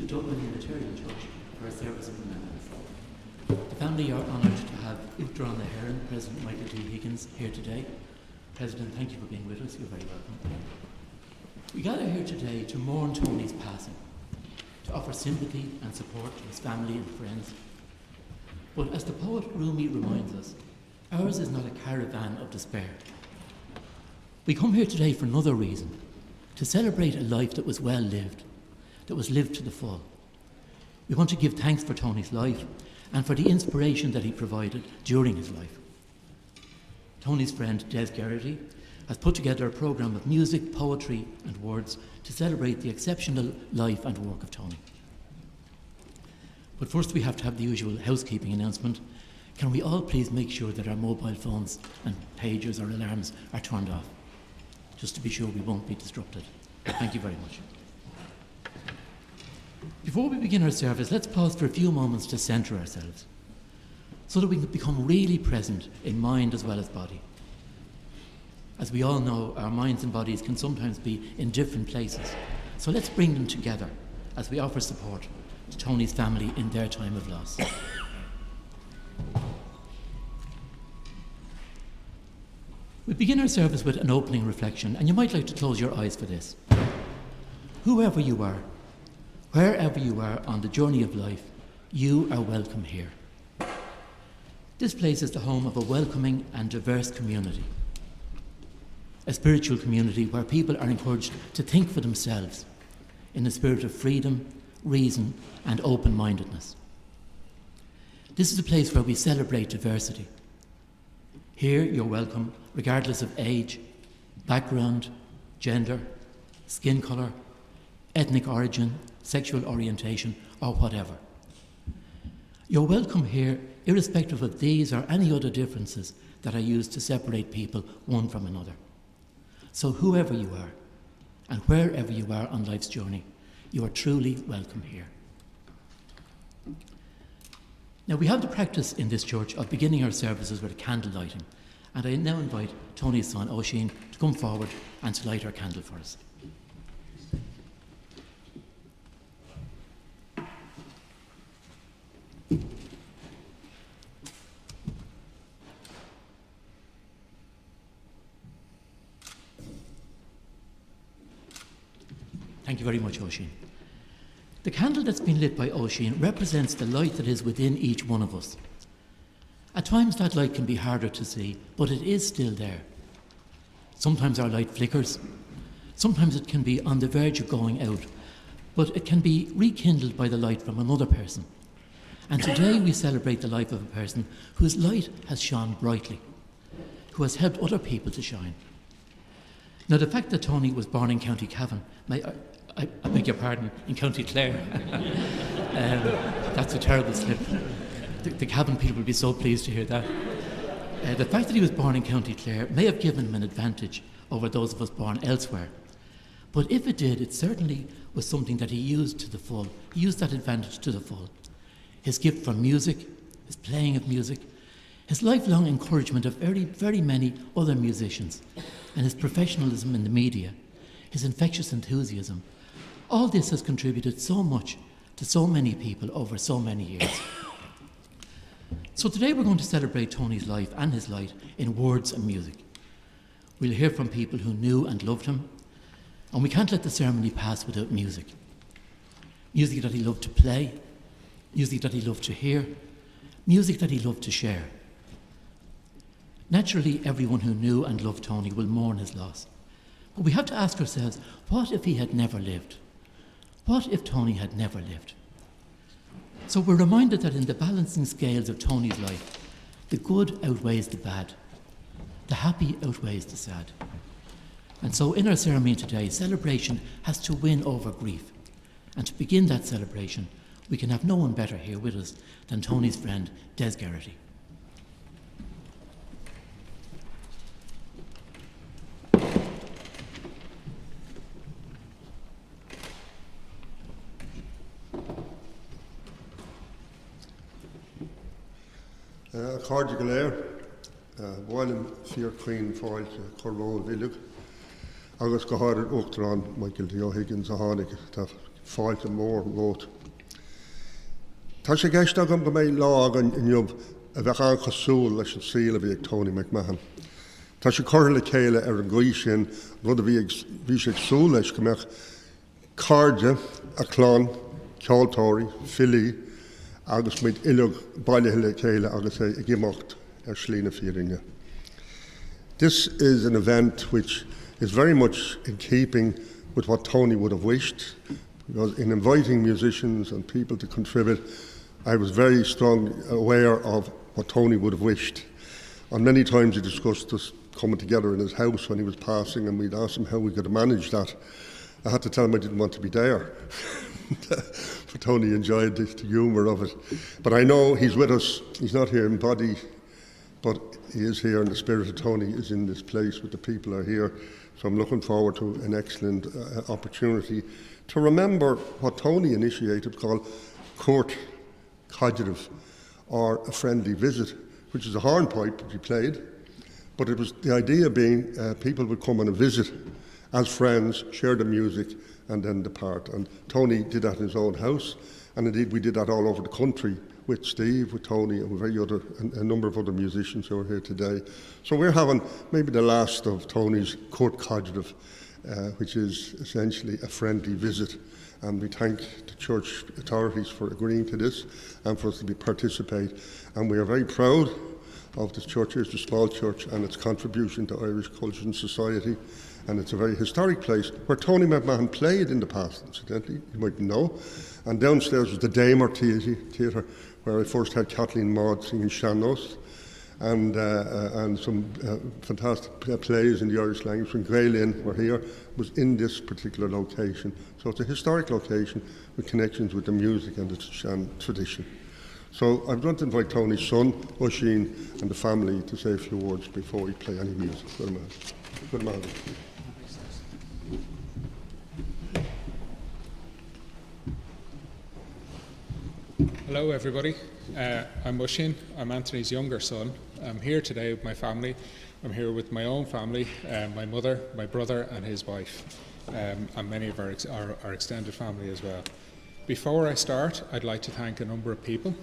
Dublin Unitarian Church for a service of remembrance. The family are honoured to have Uachtaráin na hÉireann, President Michael T. Higgins, here today. President, thank you for being with us. You're very welcome. We gather here today to mourn Tony's passing, to offer sympathy and support to his family and friends. But as the poet Rumi reminds us, ours is not a caravan of despair. We come here today for another reason, to celebrate a life that was well lived, that was lived to the full. We want to give thanks for Tony's life and for the inspiration that he provided during his life. Tony's friend Des Geraghty has put together a programme of music, poetry and words to celebrate the exceptional life and work of Tony. But first we have to have the usual housekeeping announcement. Can we all please make sure that our mobile phones and pagers or alarms are turned off, just to be sure we won't be disrupted. Thank you very much. Before we begin our service, let's pause for a few moments to centre ourselves, so that we can become really present in mind as well as body. As we all know, our minds and bodies can sometimes be in different places, so let's bring them together as we offer support to Tony's family in their time of loss. We begin our service with an opening reflection, and you might like to close your eyes for this. Whoever you are, wherever you are on the journey of life, you are welcome here. This place is the home of a welcoming and diverse community, a spiritual community where people are encouraged to think for themselves in a spirit of freedom, reason and open-mindedness. This is a place where we celebrate diversity. Here you're welcome regardless of age, background, gender, skin colour, ethnic origin, sexual orientation or whatever. You're welcome here irrespective of these or any other differences that are used to separate people one from another. So whoever you are and wherever you are on life's journey, you are truly welcome here. Now we have the practice in this church of beginning our services with a candle lighting, and I now invite Tony's son Oisín to come forward and to light our candle for us. Thank you very much, Oisín. The candle that's been lit by Oisín represents the light that is within each one of us. At times that light can be harder to see, but it is still there. Sometimes our light flickers, sometimes it can be on the verge of going out, but it can be rekindled by the light from another person. And today we celebrate the life of a person whose light has shone brightly, who has helped other people to shine. Now the fact that Tony was born in County Cavan, I beg your pardon, in County Clare. That's a terrible slip. The Cavan people will be so pleased to hear that. The fact that he was born in County Clare may have given him an advantage over those of us born elsewhere. But if it did, it certainly was something that he used to the full. He used that advantage to the full. His gift for music, his playing of music, his lifelong encouragement of very, very many other musicians, and his professionalism in the media, his infectious enthusiasm, all this has contributed so much to so many people over so many years. So today we're going to celebrate Tony's life and his light in words and music. We'll hear from people who knew and loved him, and we can't let the ceremony pass without music. Music that he loved to play, music that he loved to hear, music that he loved to share. Naturally, everyone who knew and loved Tony will mourn his loss. But we have to ask ourselves, what if he had never lived? What if Tony had never lived? So we're reminded that in the balancing scales of Tony's life, the good outweighs the bad, the happy outweighs the sad. And so in our ceremony today, celebration has to win over grief. And to begin that celebration, we can have no one better here with us than Tony's friend, Des Geraghty. Cáirde go léir, bhailim fíor chuoin fáil chorló bhilug, agus go háirid Uachtaráin Michael T. Higgins a tháinig tá fáilte mór ngót Tá sé gceist agam go méid lá an inniuh a bheith an chosúil leis an síl a bhí ag Tony McMahon. Tá sé chuir le chéile ar an gcuí sin rud a bhí sé agsúil leis go mbeadh cáirde a chlán, ceoltóirí, fillí, agus muid ileach bailithe le chéile agus é gimocht ar slína fíringe. This is an event which is very much in keeping with what Tony would have wished, because in inviting musicians and people to contribute, I was very strongly aware of what Tony would have wished. And many times he discussed us coming together in his house when he was passing, and we'd ask him how we could manage that. I had to tell him I didn't want to be there. But Tony enjoyed the humour of it. But I know he's with us. He's not here in body, but he is here, and the spirit of Tony is in this place with the people are here. So I'm looking forward to an excellent opportunity to remember what Tony initiated called Court Cognitive, or a friendly visit, which is a hornpipe that he played. But it was the idea being people would come on a visit as friends, share the music, and then depart. And Tony did that in his own house, and indeed we did that all over the country with Steve, with Tony, and with a number of other musicians who are here today. So we're having maybe the last of Tony's Court Cognitive, which is essentially a friendly visit. And we thank the church authorities for agreeing to this and for us to participate. And we are very proud of this church. It's a small church and its contribution to Irish culture and society. And it's a very historic place where Tony McMahon played in the past, incidentally, you might know. And downstairs was the Damer Theatre, where I first had Kathleen Maud singing Sean-Nós, and some fantastic plays in the Irish language. When Gaelin were here, was in this particular location. So it's a historic location with connections with the music and the Sean tradition. So I'm going to invite Tony's son, Oisín, and the family to say a few words before we play any music. Good man. Good man. Hello everybody, I'm Oisín, I'm Anthony's younger son. I'm here today with my family. I'm here with my own family, my mother, my brother and his wife, and many of our extended family as well. Before I start, I'd like to thank a number of people.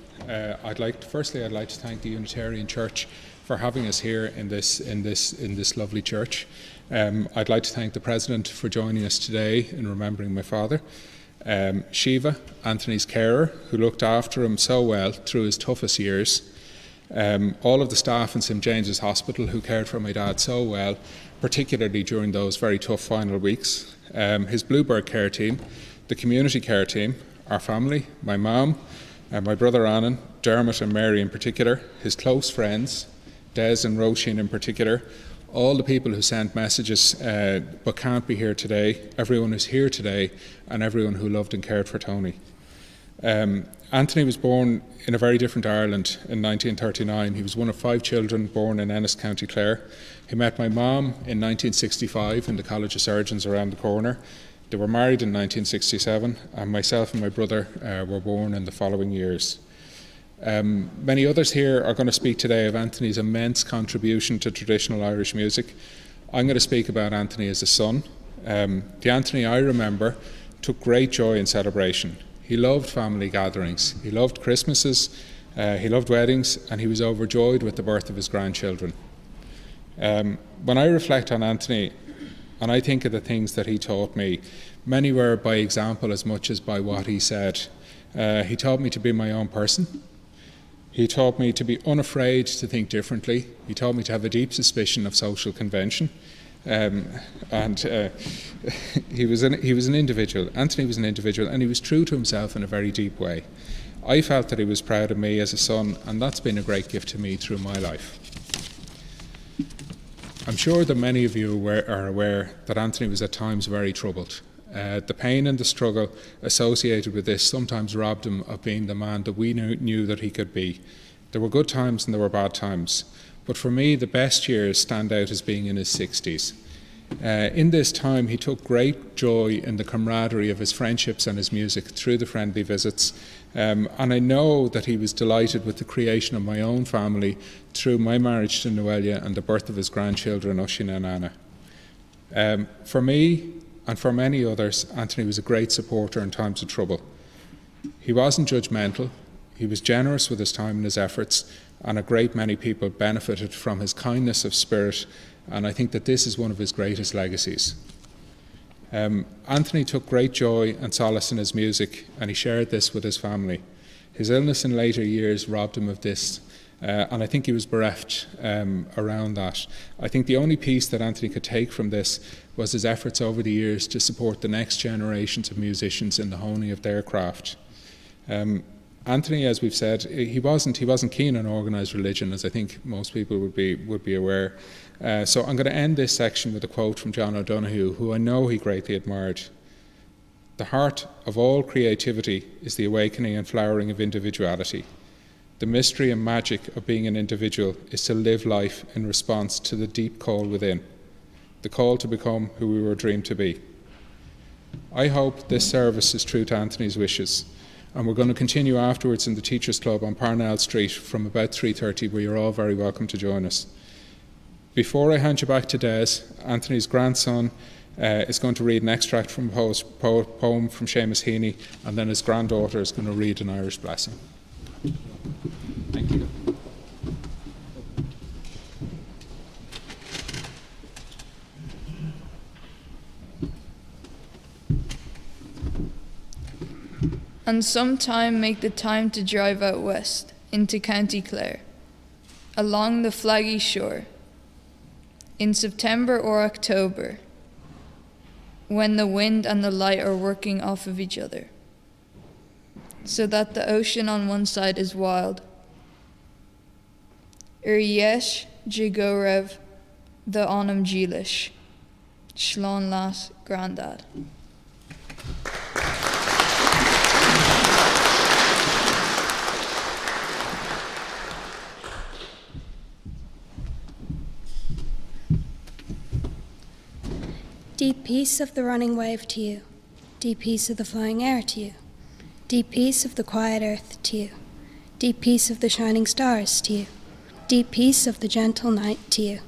Firstly, I'd like to thank the Unitarian Church for having us here in this lovely church. I'd like to thank the President for joining us today in remembering my father. Shiva, Anthony's carer, who looked after him so well through his toughest years. All of the staff in St James's Hospital who cared for my dad so well, particularly during those very tough final weeks. His Bluebird care team, the community care team, our family, my mum, my brother Annan, Dermot and Mary in particular, his close friends, Des and Roisin in particular, all the people who sent messages but can't be here today, everyone who's here today, and everyone who loved and cared for Tony. Anthony was born in a very different Ireland in 1939. He was one of 5 children born in Ennis, County Clare. He met my mum in 1965 in the College of Surgeons around the corner. They were married in 1967, and myself and my brother were born in the following years. Many others here are going to speak today of Anthony's immense contribution to traditional Irish music. I'm going to speak about Anthony as a son. The Anthony I remember took great joy in celebration. He loved family gatherings, he loved Christmases, he loved weddings, and he was overjoyed with the birth of his grandchildren. When I reflect on Anthony and I think of the things that he taught me, many were by example as much as by what he said. He taught me to be my own person. He taught me to be unafraid to think differently. He taught me to have a deep suspicion of social convention. He was an individual. Anthony was an individual, and he was true to himself in a very deep way. I felt that he was proud of me as a son, and that's been a great gift to me through my life. I'm sure that many of you are aware that Anthony was at times very troubled. The pain and the struggle associated with this sometimes robbed him of being the man that we knew that he could be. There were good times and there were bad times, but for me the best years stand out as being in his 60s. In this time he took great joy in the camaraderie of his friendships and his music through the friendly visits, and I know that he was delighted with the creation of my own family through my marriage to Noelia and the birth of his grandchildren Oisín and Anna. For me and for many others, Anthony was a great supporter in times of trouble. He wasn't judgmental, He was generous with his time and his efforts, and a great many people benefited from his kindness of spirit, and I think that this is one of his greatest legacies. Anthony took great joy and solace in his music, and he shared this with his family. His illness in later years robbed him of this, and I think he was bereft around that. I think the only piece that Anthony could take from this was his efforts over the years to support the next generations of musicians in the honing of their craft. Anthony, as we've said, he wasn't keen on organised religion, as I think most people would be aware. So I'm going to end this section with a quote from John O'Donoghue, who I know he greatly admired. "The heart of all creativity is the awakening and flowering of individuality. The mystery and magic of being an individual is to live life in response to the deep call within, the call to become who we were dreamed to be." I hope this service is true to Anthony's wishes, and we're going to continue afterwards in the Teachers' Club on Parnell Street from about 3:30, where you're all very welcome to join us. Before I hand you back to Des, Anthony's grandson is going to read an extract from a poem from Seamus Heaney, and then his granddaughter is going to read an Irish blessing. Thank you. And sometime make the time to drive out west into County Clare, along the flaggy shore, in September or October, when the wind and the light are working off of each other, so that the ocean on one side is wild. Yesh Jigorev the Onam Jilish, Shlon Las Grandad. Deep peace of the running wave to you, deep peace of the flying air to you, deep peace of the quiet earth to you, deep peace of the shining stars to you, deep peace of the gentle night to you,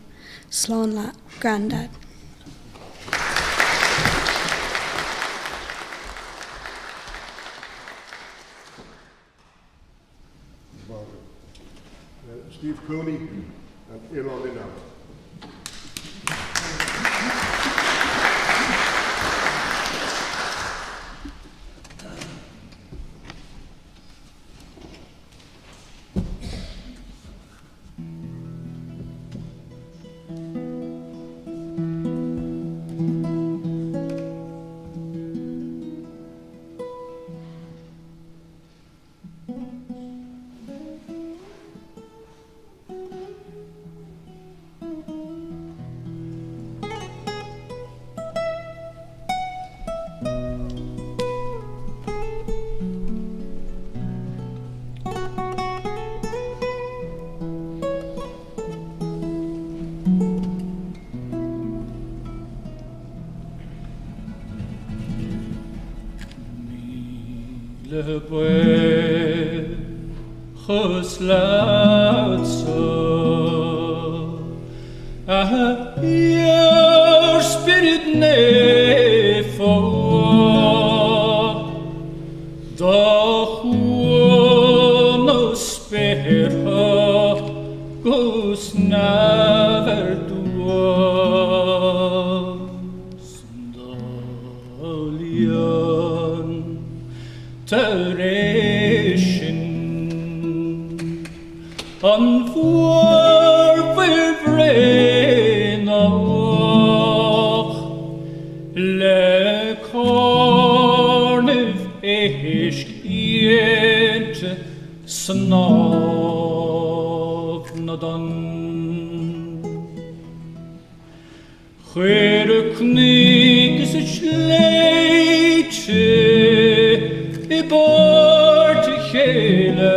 Slán La Grandad. Steve Cooney and Ilon Linard. Le bue chos latso your spirit nefo do no spera gos naver duos dolion Terration on for brain le cornif ish yet snov nadan Chwer knig is schleite I bort hele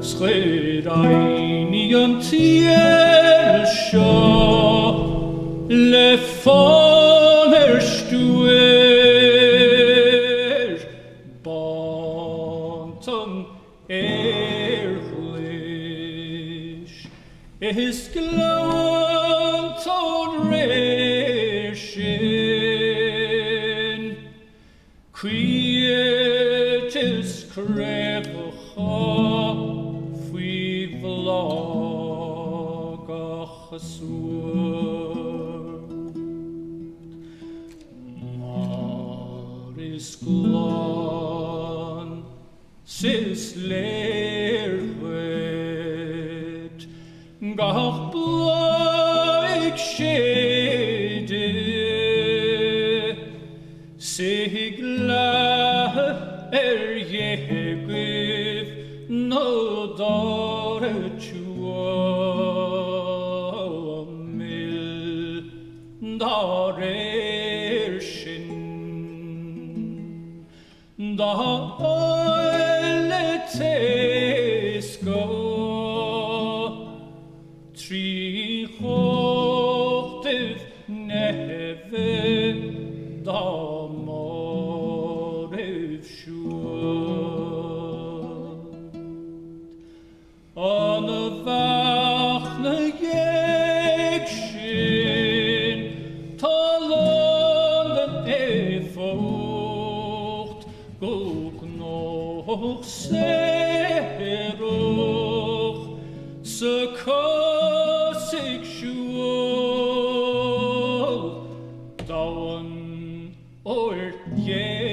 schreini und tiel scho le foner stuer bonton erlish is glowant on ration created is crevacha fwy vlog a chaswyd. Mar is glon sis leerwyd gach blaig shade sigla jegwyf no dore chua mil dare shin da oile tesko tri hochtiv neve da morev an y fachna iegsin talon yn effocht gog noch serwch sy cosig siwl dawn o'r genof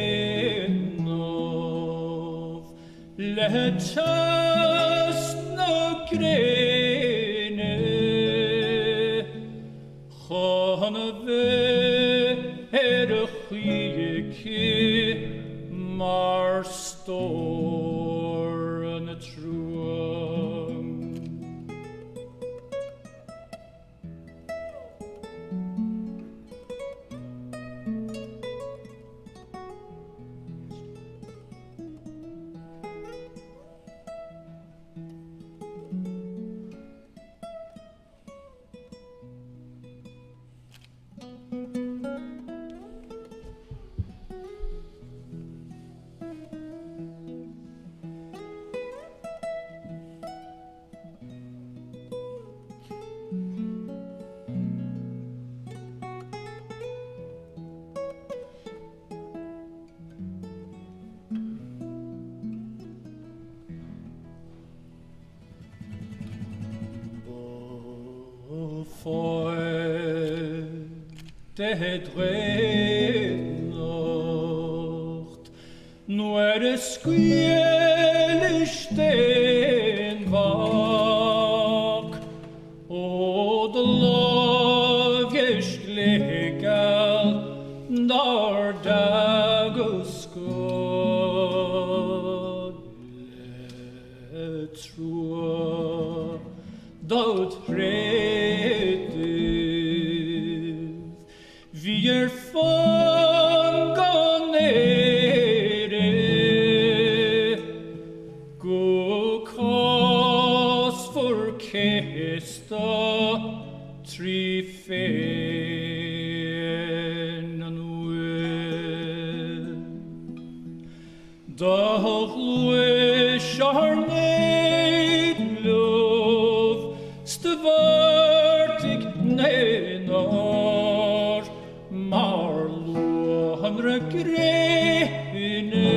let us grene chana ve chwyki mar stor yn y trwm. Det drenacht nur squealish den vak o the love is legal dar dagoskod trua dot vi fanganere gå kos for kesta trifen anuel dag luish our need love stvartig nenar Marlo hundre grene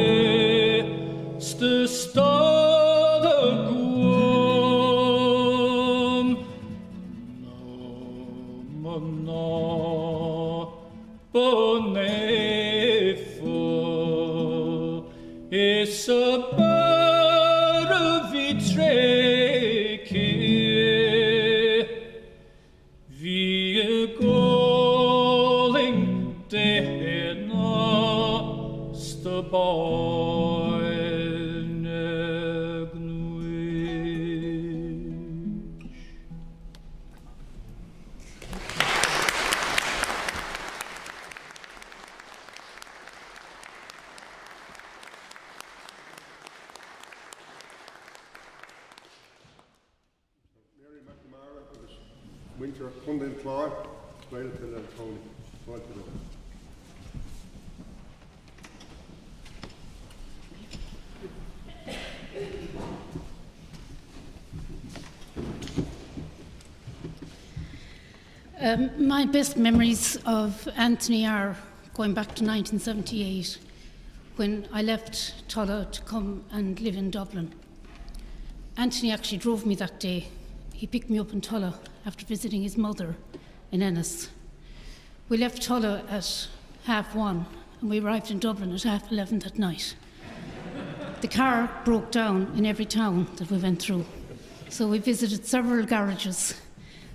stu stade guam na bonefo is a bara vitreke vi going dena staboin egnuish. Mary McNamara agus Winter Fundin Clark, Gaeltacht and Tony. Right to them. My best memories of Anthony are going back to 1978, when I left Tulla to come and live in Dublin. Anthony actually drove me that day. He picked me up in Tulla after visiting his mother in Ennis. We left Tulla at 1:30 and we arrived in Dublin at 11:30 that night. The car broke down in every town that we went through. So we visited several garages,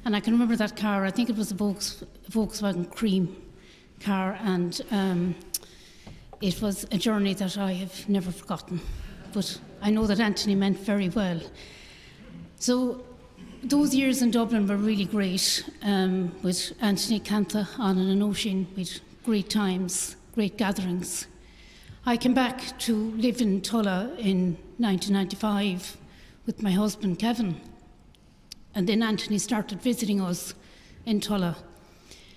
and I can remember that car. I think it was a Volkswagen Cream car, and it was a journey that I have never forgotten. But I know that Anthony meant very well. So those years in Dublin were really great, with Anthony Cantha on and Oisin, with great times, great gatherings. I came back to live in Tulla in 1995 with my husband Kevin, and then Anthony started visiting us in Tulla.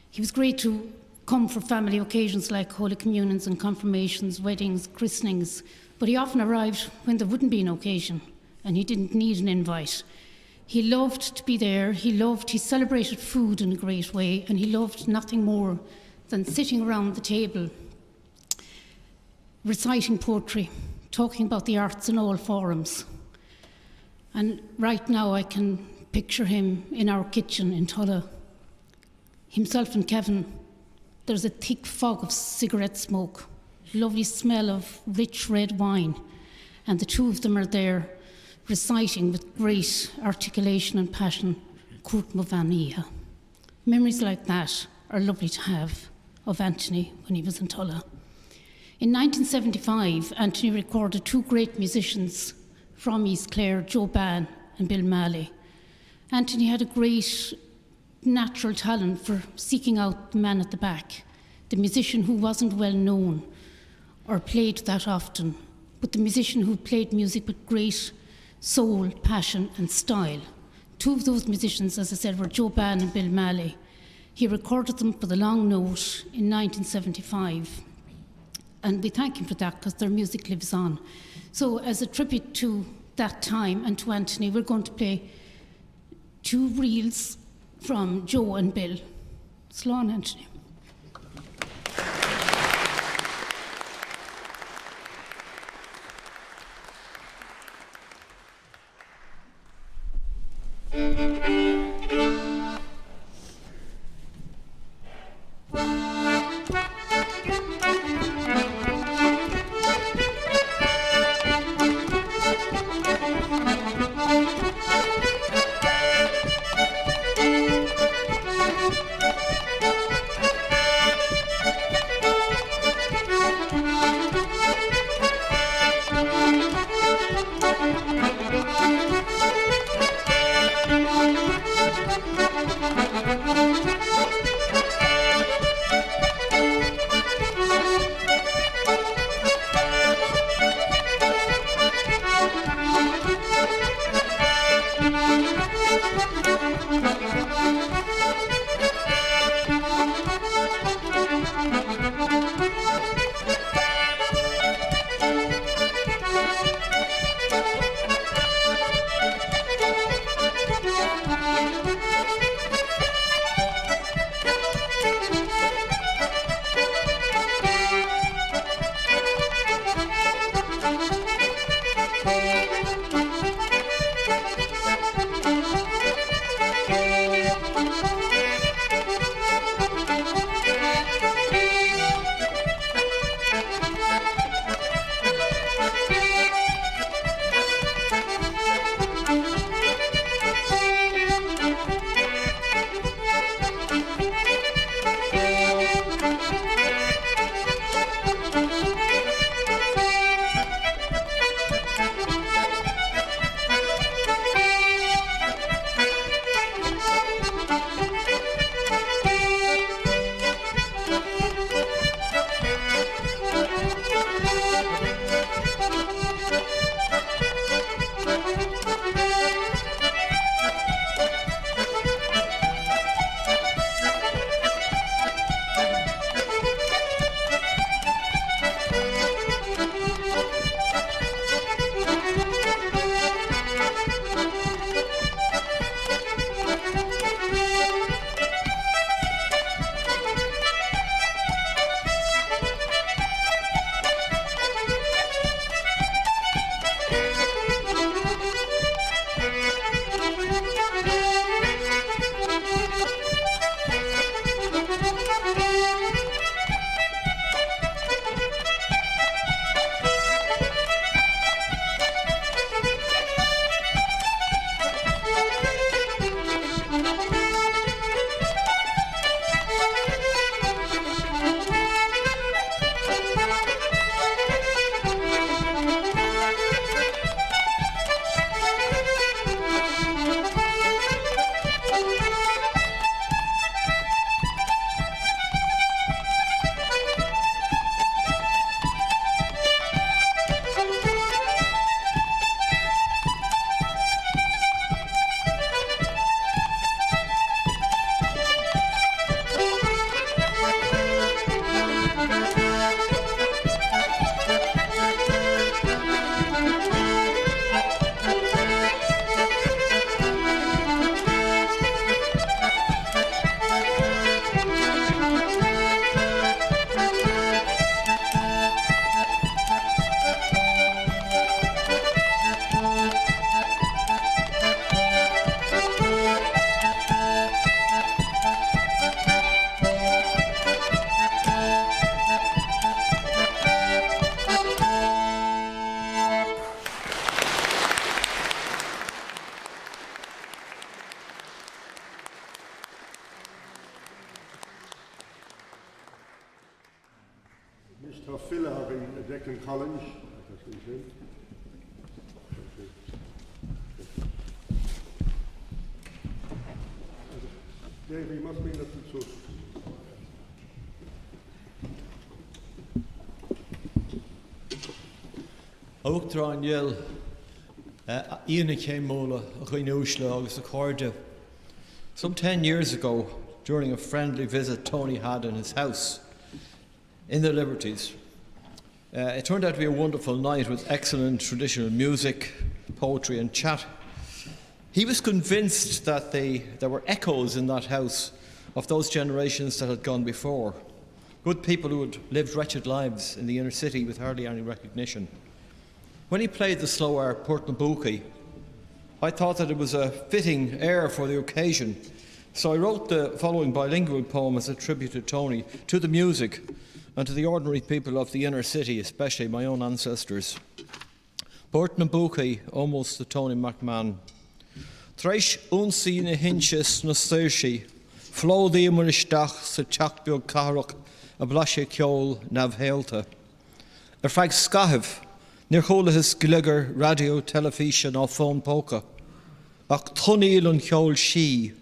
He was great to come for family occasions like Holy Communions and confirmations, weddings, christenings, but he often arrived when there wouldn't be an occasion and he didn't need an invite. He loved to be there, he celebrated food in a great way, and he loved nothing more than sitting around the table, reciting poetry, talking about the arts in all forums. And right now I can picture him in our kitchen in Tulla. Himself and Kevin, there's a thick fog of cigarette smoke, lovely smell of rich red wine, and the two of them are there reciting with great articulation and passion, Kurt Movania. Memories like that are lovely to have of Anthony when he was in Tulla. In 1975, Anthony recorded two great musicians from East Clare, Joe Bann and Bill Malley. Anthony had a great natural talent for seeking out the man at the back, the musician who wasn't well known or played that often, but the musician who played music with great soul, passion and style. Two of those musicians, as I said, were Joe Bann and Bill Malley. He recorded them for the Long Note in 1975. And we thank him for that because their music lives on. So as a tribute to that time and to Anthony, we're going to play two reels from Joe and Bill. Slán, Anthony. Davey, you must be looking to. Oachtrán Yell, Ian came Mola, a Chuinúsla, August a Cordia. Some 10 years ago, during a friendly visit Tony had in his house in the Liberties, it turned out to be a wonderful night with excellent traditional music, poetry, and chat. He was convinced that there were echoes in that house of those generations that had gone before. Good people who had lived wretched lives in the inner city with hardly any recognition. When he played the slow air Portnabuchy, I thought that it was a fitting air for the occasion, so I wrote the following bilingual poem as a tribute to Tony, to the music, and to the ordinary people of the inner city, especially my own ancestors. Portnabuchy, almost the Tony McMahon. Threis unsi na hinches na sturshi, flow the immeristach sa chakbiog carach, a blashe kjol nav healta. Frag skahiv, near holahis glugger radio television or phone poker. Ach tunnel on kjol she,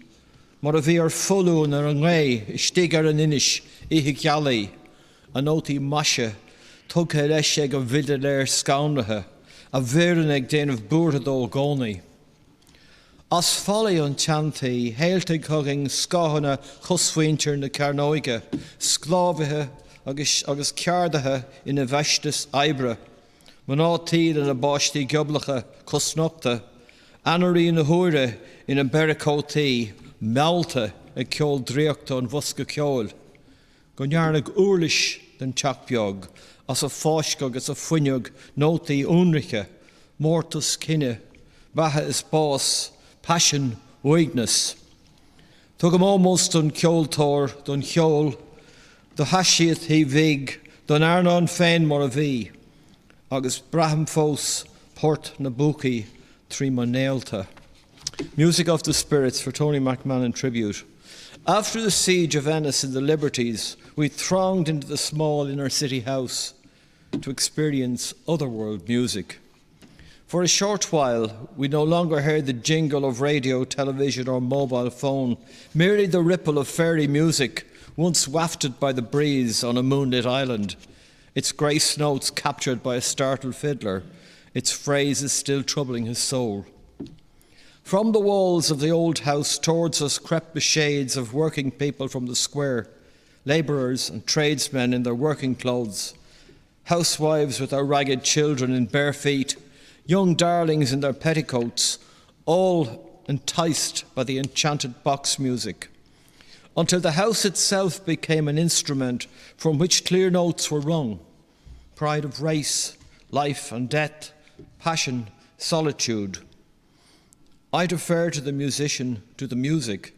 mar a veer fullu na rangay, stiger an inish, ihe gyali, a noti masha, tughe lesheg a vidaler skaundahe, a vereneg den of boerdadol goni. As folly on chanty, heiltig hugging, skahana, chuswinter na carnoige, sklavihe, agus ciardahe in a vestis ibra, manátí in a báistí goblacha, cusnocta, anarí na húre in a bericótí, melta a ceol dríochta an vosca ceol. Gonjarnag úrlis den chakpiog, as a fáiscog as a fuineog, nótaí únriche, mortus kinne, baha is bás, passion, weakness. Tugam almost don ceoltóir, don cheol, do hashiath he vig, don arnon féin mar a bhí, agus braham fós, Port Nabuchy, trí Nailta. Music of the Spirits for Tony McMahon tribute. After the siege of Ennis in the Liberties, we thronged into the small inner city house to experience otherworld music. For a short while, we no longer heard the jingle of radio, television, or mobile phone, merely the ripple of fairy music, once wafted by the breeze on a moonlit island, its grace notes captured by a startled fiddler, its phrases still troubling his soul. From the walls of the old house towards us crept the shades of working people from the square, labourers and tradesmen in their working clothes, housewives with their ragged children in bare feet, young darlings in their petticoats, all enticed by the enchanted box music, until the house itself became an instrument from which clear notes were rung, pride of race, life and death, passion, solitude. I defer to the musician, to the music,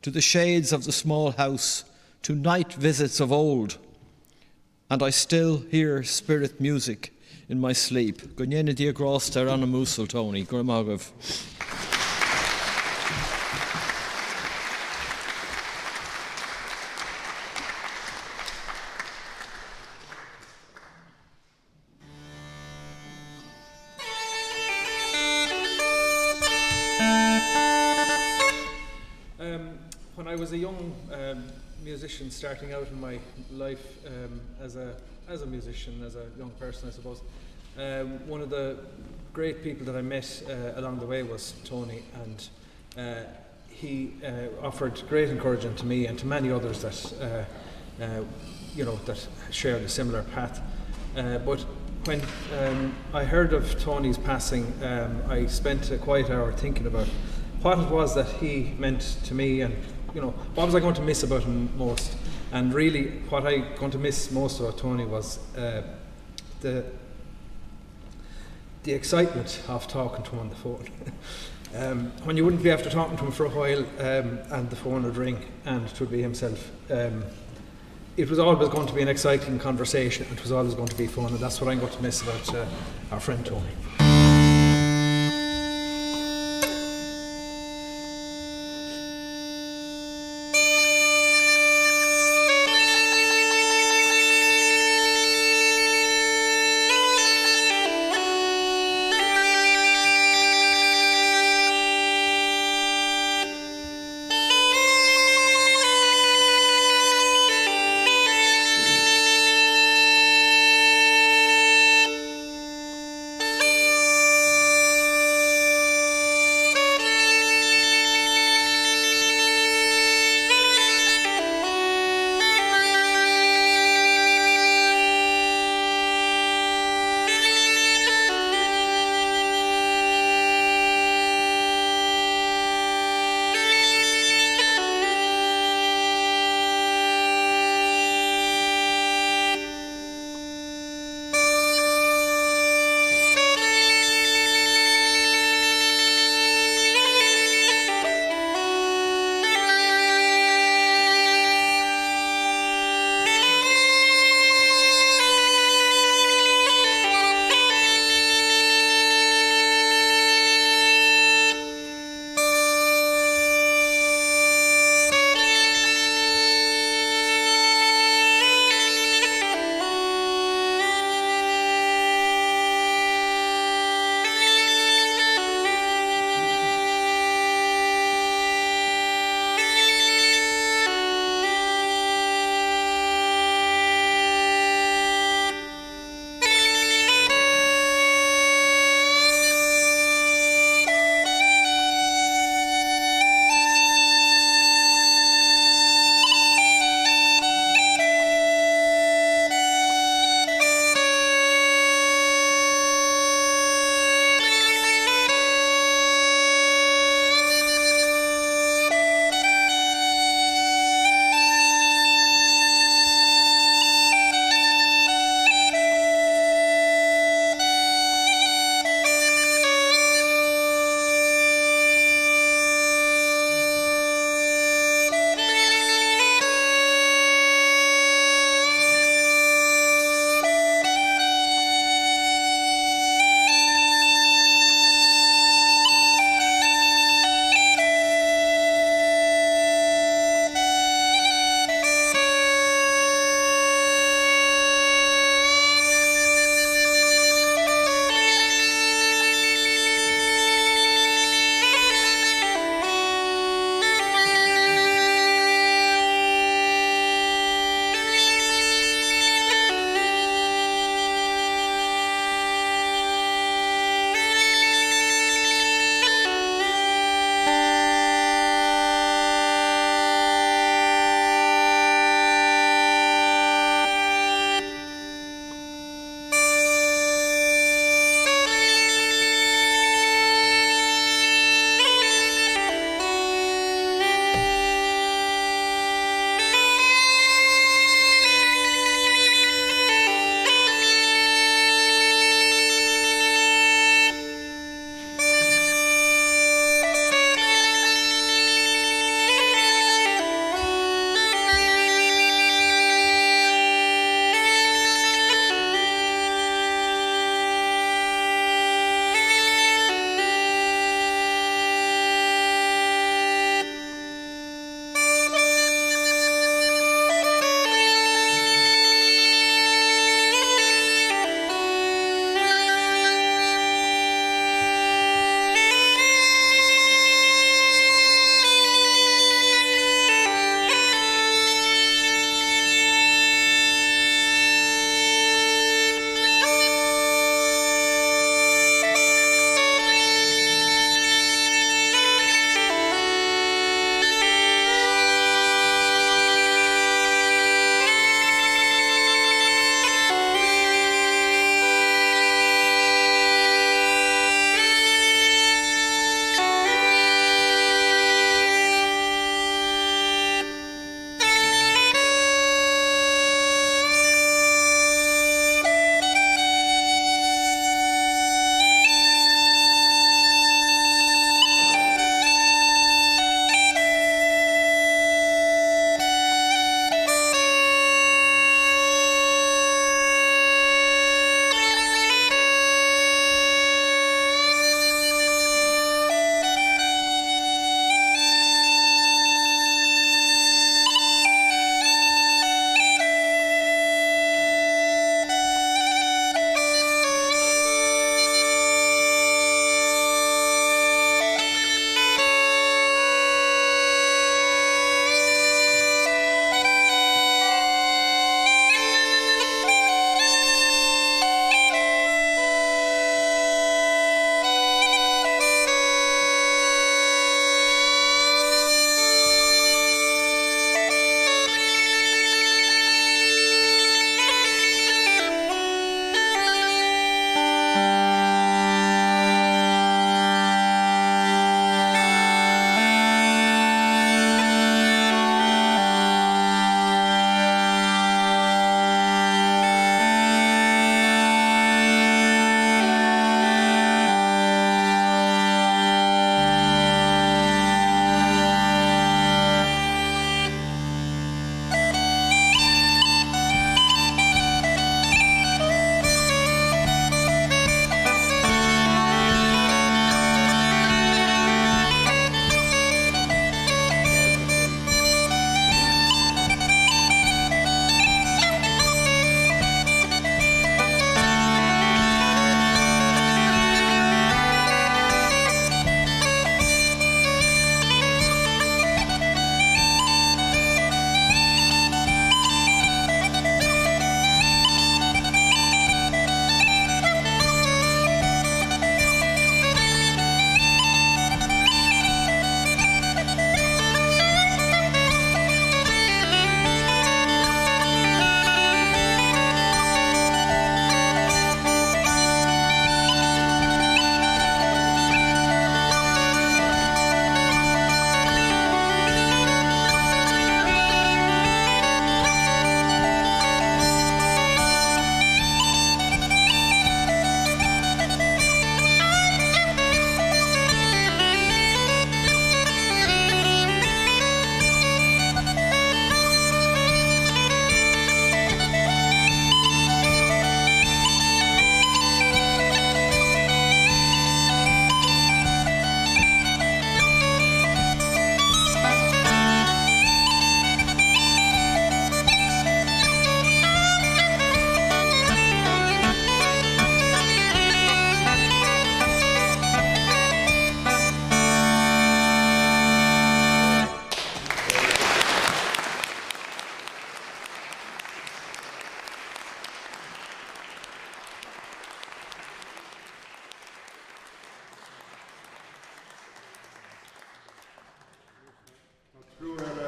to the shades of the small house, to night visits of old, and I still hear spirit music in my sleep. Gunjena dia groster an a musel, Tony. Grimagav. When I was a young musician starting out in my life as a musician, as a young person, I suppose, one of the great people that I met along the way was Tony, and he offered great encouragement to me and to many others that that shared a similar path. But when I heard of Tony's passing, I spent a quiet hour thinking about what it was that he meant to me, and what was I going to miss about him most. And really what I going to miss most about Tony was the excitement of talking to him on the phone. When you wouldn't be after talking to him for a while, and the phone would ring and it would be himself, it was always going to be an exciting conversation. It was always going to be fun, and that's what I'm going to miss about our friend Tony.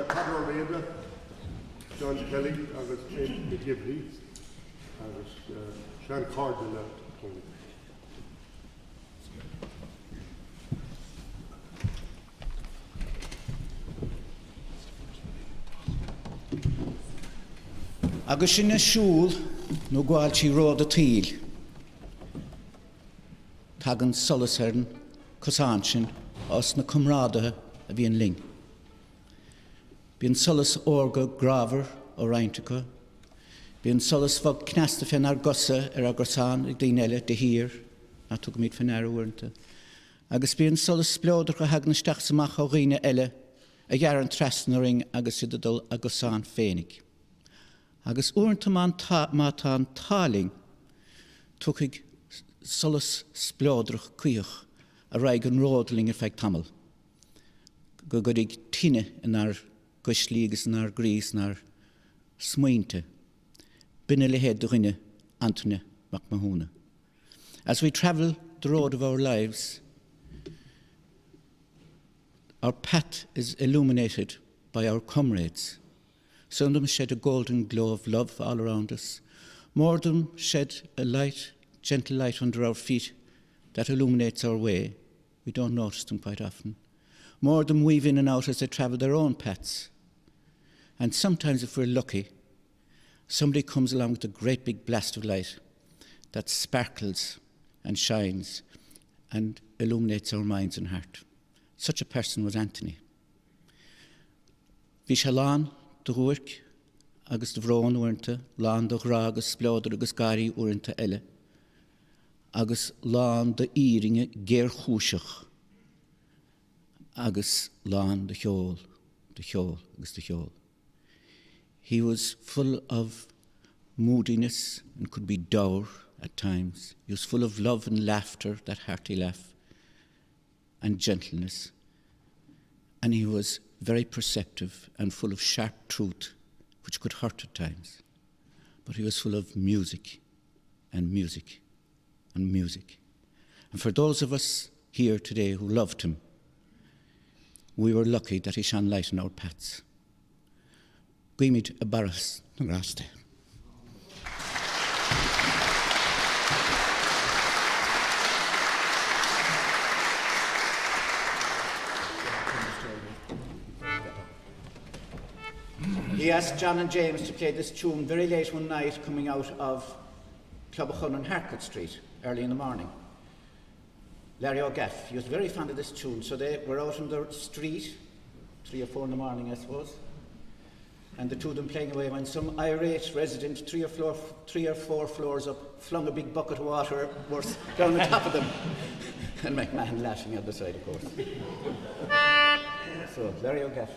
Conor O'Reilly, John Kelly, agus Jim McGivney, agus Sean Cardinal. Agus sin na siúl nó gháil sí rád a tíl. Tagan solas hern cosán sin os na cumrádathe a bhíon ling. Bhíon solas orga graver ó Reintecha. Bhíon solas fog cneasta fin ar gosa ar a grosán ag daon eile de hir a tug míid fin ar uaireanta. Agus bhíon solas splódar go hag na steach samach ó ghaoine eile a ghear an tresna ring agus idadul a gosán fénig. Agus uaireanta má tá an táling tuchaigh solas splódrach cuioch a raig an ródling ar feig tamil. Go godig tine in ar guislí agus in ar grís in ar smuinte. Binne le head duine Anthony McMahon. As we travel the road of our lives, our path is illuminated by our comrades. Some of them shed a golden glow of love all around us. More of them shed a light, gentle light under our feet that illuminates our way. We don't notice them quite often. More of them weave in and out as they travel their own paths. And sometimes, if we're lucky, somebody comes along with a great big blast of light that sparkles and shines and illuminates our minds and heart. Such a person was Anthony. Bhí sé lán do Huirc agus do bhrón uaireanta, lán do ghra agus splódar agus garí uaireanta eile, agus lán do íringe géir chúiseach, agus lán do cheol agus do cheol. He was full of moodiness and could be dour at times. He was full of love and laughter, that hearty laugh, and gentleness. And he was very perceptive and full of sharp truth, which could hurt at times. But he was full of music and music and music. And for those of us here today who loved him, we were lucky that he shone light on our paths. Guimid a barras na graste. He asked John and James to play this tune very late one night coming out of Clobachun on Harcourt Street early in the morning. Larry O'Gaff, he was very fond of this tune, so they were out on the street, 3 or 4 in the morning, I suppose, and the two of them playing away when some irate resident, 3 or 4 floors up, flung a big bucket of water worth down the top of them. And McMahon laughing the other side, of course. So, Larry O'Gaff.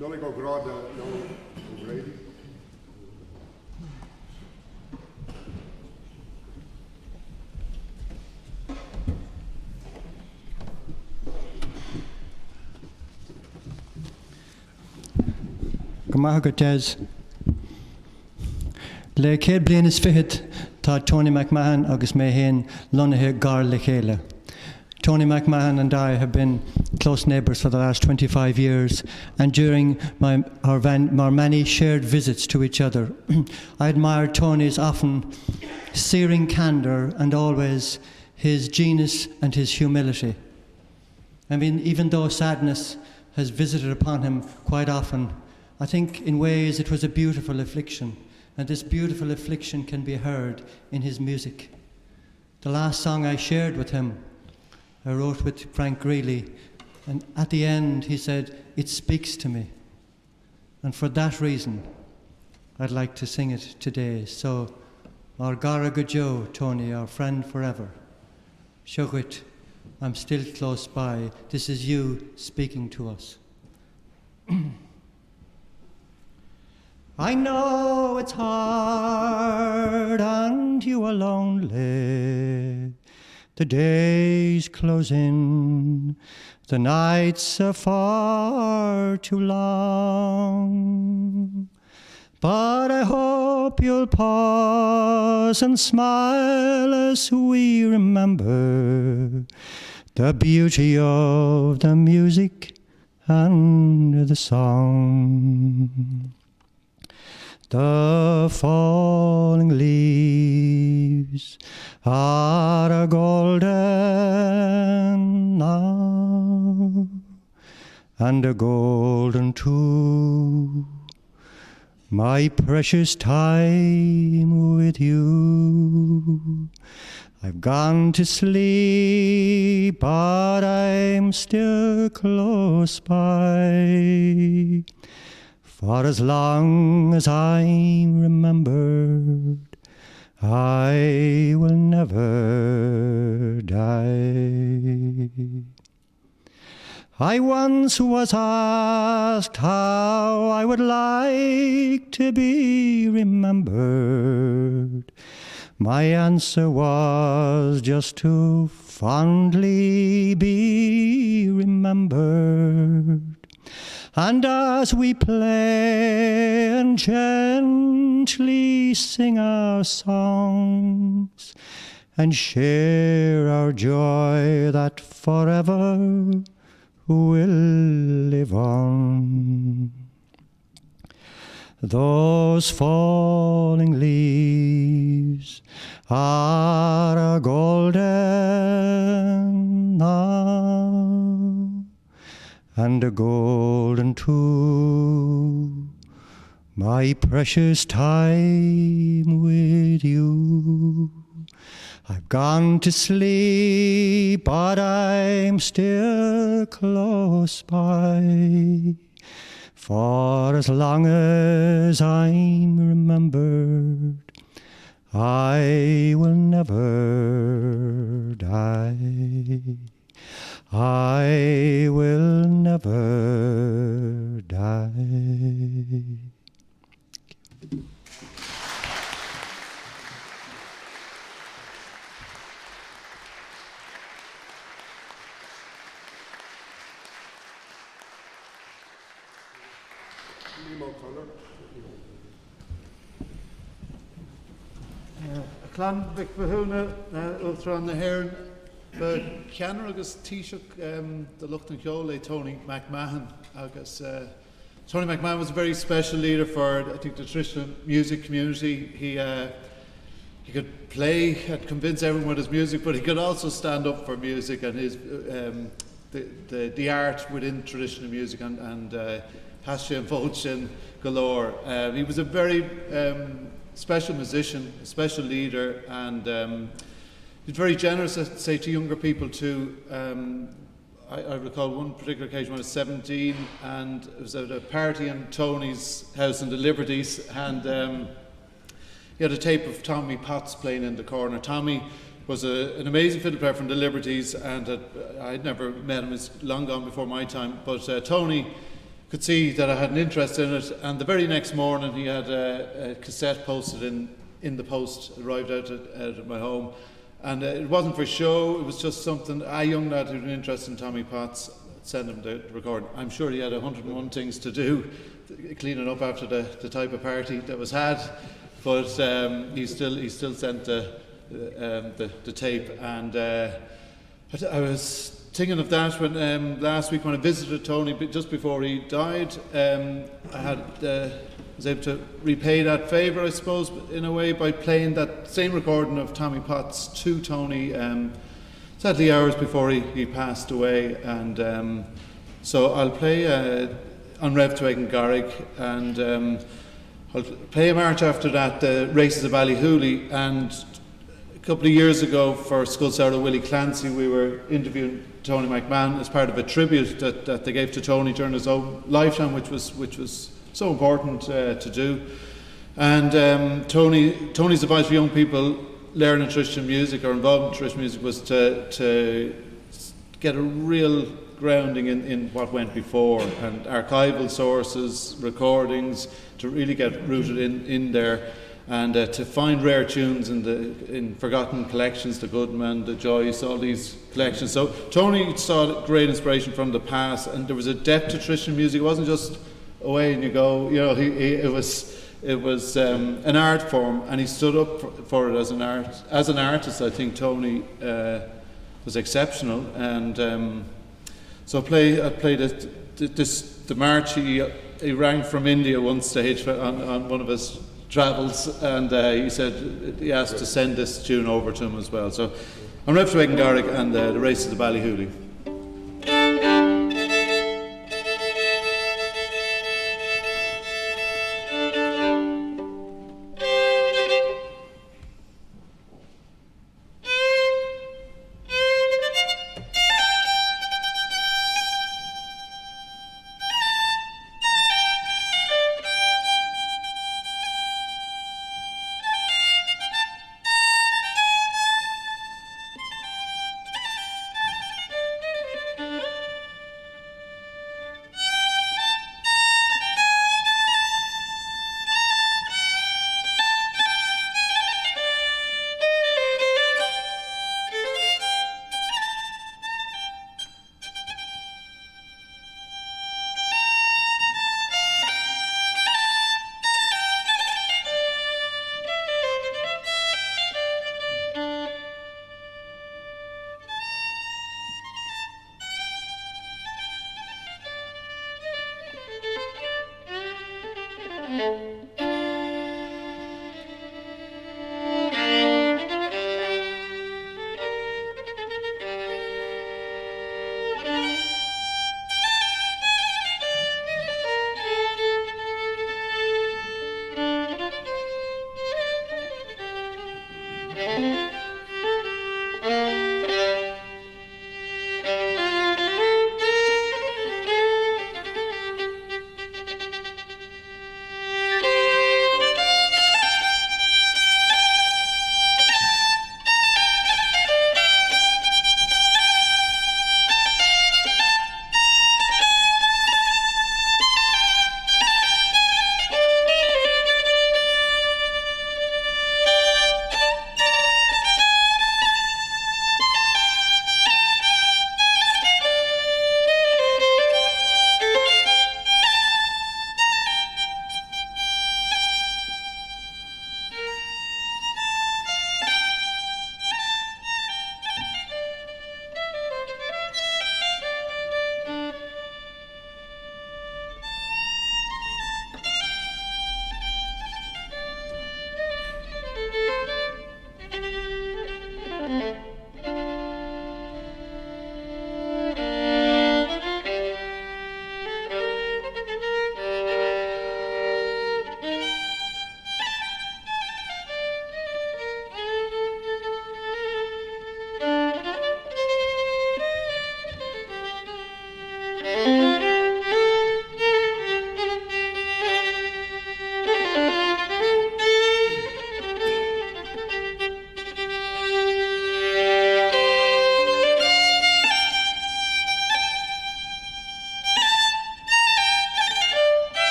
No, go grad, no, Grady. Gomahagates. Le céad bliain is fichid tá Tony McMahon agus mé héin lonathe gar le chéile. Tony McMahon and I have been close neighbours for the last 25 years, and during our many shared visits to each other, I admired Tony's often searing candour and always his genius and his humility. I mean, even though sadness has visited upon him quite often, I think in ways it was a beautiful affliction, and this beautiful affliction can be heard in his music. The last song I shared with him, I wrote with Frank Greeley, and at the end he said, "It speaks to me." And for that reason, I'd like to sing it today. So, our Gara Joe, Tony, our friend forever. Shogwit, I'm still close by. This is you speaking to us. I know it's hard and you are lonely. The days close in, the nights are far too long. But I hope you'll pause and smile as we remember the beauty of the music and the song. The falling leaves are golden now, and a golden too, my precious time with you. I've gone to sleep, but I'm still close by. For as long as I'm remembered, I will never die. I once was asked how I would like to be remembered. My answer was just to fondly be remembered. And as we play and gently sing our songs and share our joy that forever will live on, those falling leaves are golden now, and a golden too, my precious time with you. I've gone to sleep, but I'm still close by. For as long as I'm remembered, I will never die. I will never die. Clan Vic Bahuna, Ultron the Heron, but Canon agus Taoiseach the Luchtan Ceola, Tony McMahon. Tony McMahon was a very special leader for, I think, the traditional music community. He could play and convince everyone with his music, but he could also stand up for music and his the art within traditional music and Hashe and Volchin galore. He was a very special musician, a special leader, and he's very generous, I'd say, to younger people too. I recall one particular occasion when I was 17, and it was at a party in Tony's house in the Liberties, and he had a tape of Tommy Potts playing in the corner. Tommy was an amazing fiddle player from the Liberties, and I'd never met him, it's long gone before my time, but Tony could see that I had an interest in it, and the very next morning he had a cassette posted in the post, arrived out at my home, and it wasn't for show, it was just something, a young lad who had an interest in Tommy Potts, sent him the recording. I'm sure he had 101 things to do, cleaning up after the type of party that was had, but he still sent the tape, and I was thinking of that when last week when I visited Tony just before he died. I was able to repay that favour, I suppose, in a way, by playing that same recording of Tommy Potts to Tony, sadly hours before he passed away. And so I'll play on Rev to Egan Garrick, and I'll play a march after that, the Races of Ballyhooly. And a couple of years ago for Skull Sour Willie Clancy, we were interviewing Tony McMahon as part of a tribute that they gave to Tony during his own lifetime, which was so important to do. And Tony's advice for young people learning Christian music or involved in Christian music was to get a real grounding in what went before, and archival sources, recordings, to really get rooted in there, and to find rare tunes in forgotten collections, the Goodman, the Joyce, all these collections. So Tony saw great inspiration from the past, and there was a depth to Christian music. It wasn't just away and you go, you know. It was an art form, and he stood up for it as an artist. I think Tony was exceptional, and so I played the march. He rang from India one stage on one of his travels, and he said he asked to send this tune over to him as well. So I'm Rev to Egan Garrick and the Races of Ballyhooly.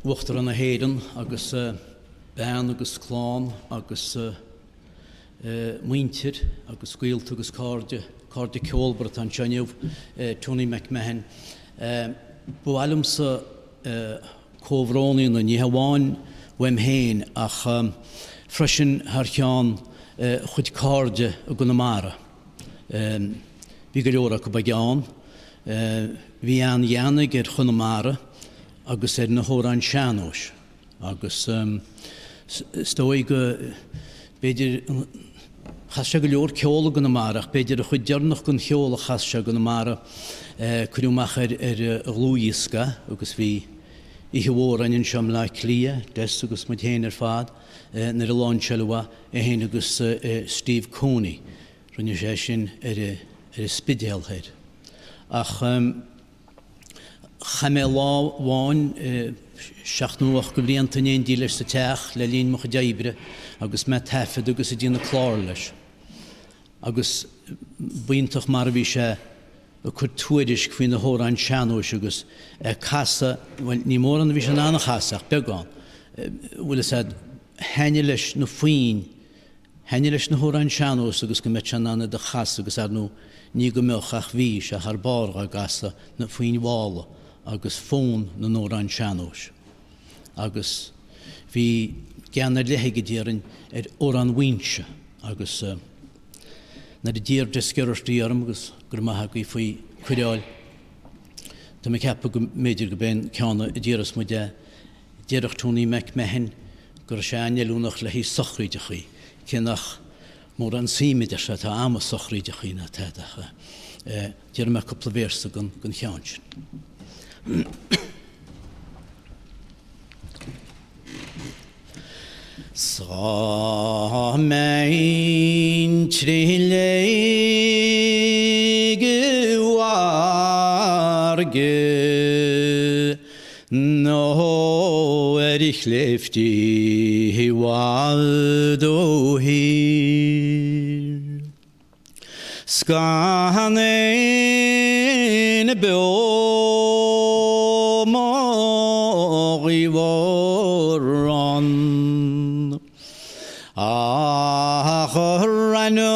Uachtar an a héireann agus bean agus chlán agus muintir agus scuilt agus cárde ceolbart an teanniuh Tony McMahon. Buailm sa cóhrónaí na níhamháin weim héin ach freisin thar cheán chud cárde a Gunamara. Bhí go leor go bageán, bhí an dhéanamh ar Chunamara agus na hóran seanós. Agus stói go beidir chas se go leor ceola Gunamara, beidir a chud dearnach gon cheola chas se Gunamara cruúmach ar glúisca agus bhí I hywór an siam le clia, des agus mu héin fad, nar a lán seilua héin agus Steve Coney, rinne sé sin ar spidéalhéid. Ach chamé láháin seachnúach go blianta néon dí leis sa teach le líon mo deibre agus me tefed agus a dína chlár leis. Agus buintach mar bhí sé a chud tuairis faoin na hóran seanós agus casa, ní mór an bhí sé nána chasaach beagán. Bhfuil sé henne leis na faoin, henne leis na hóran seanós agus go met se nána de chas agus ar nó ní go meochach bhí se ar bárga gasa na faoin bhála agus fón na nóran seanós. Agus bhí geanar leheige díaran ar óran winse agus na dír desgeirtí arm agus gur maithe go faoi chuireáil. Tá me ceappa go méidir go ben ceanna I díras mu de déireach Tony McMahon gur sé anealúnach le hí sochríidechaí, cinnach mór an síimiide se tá ama sochríidechaí na teidecha. Díar me coppla versa gon cheann sin. Sa mein trilege warge no ich lefti waldo hier skane bo mori voran Rano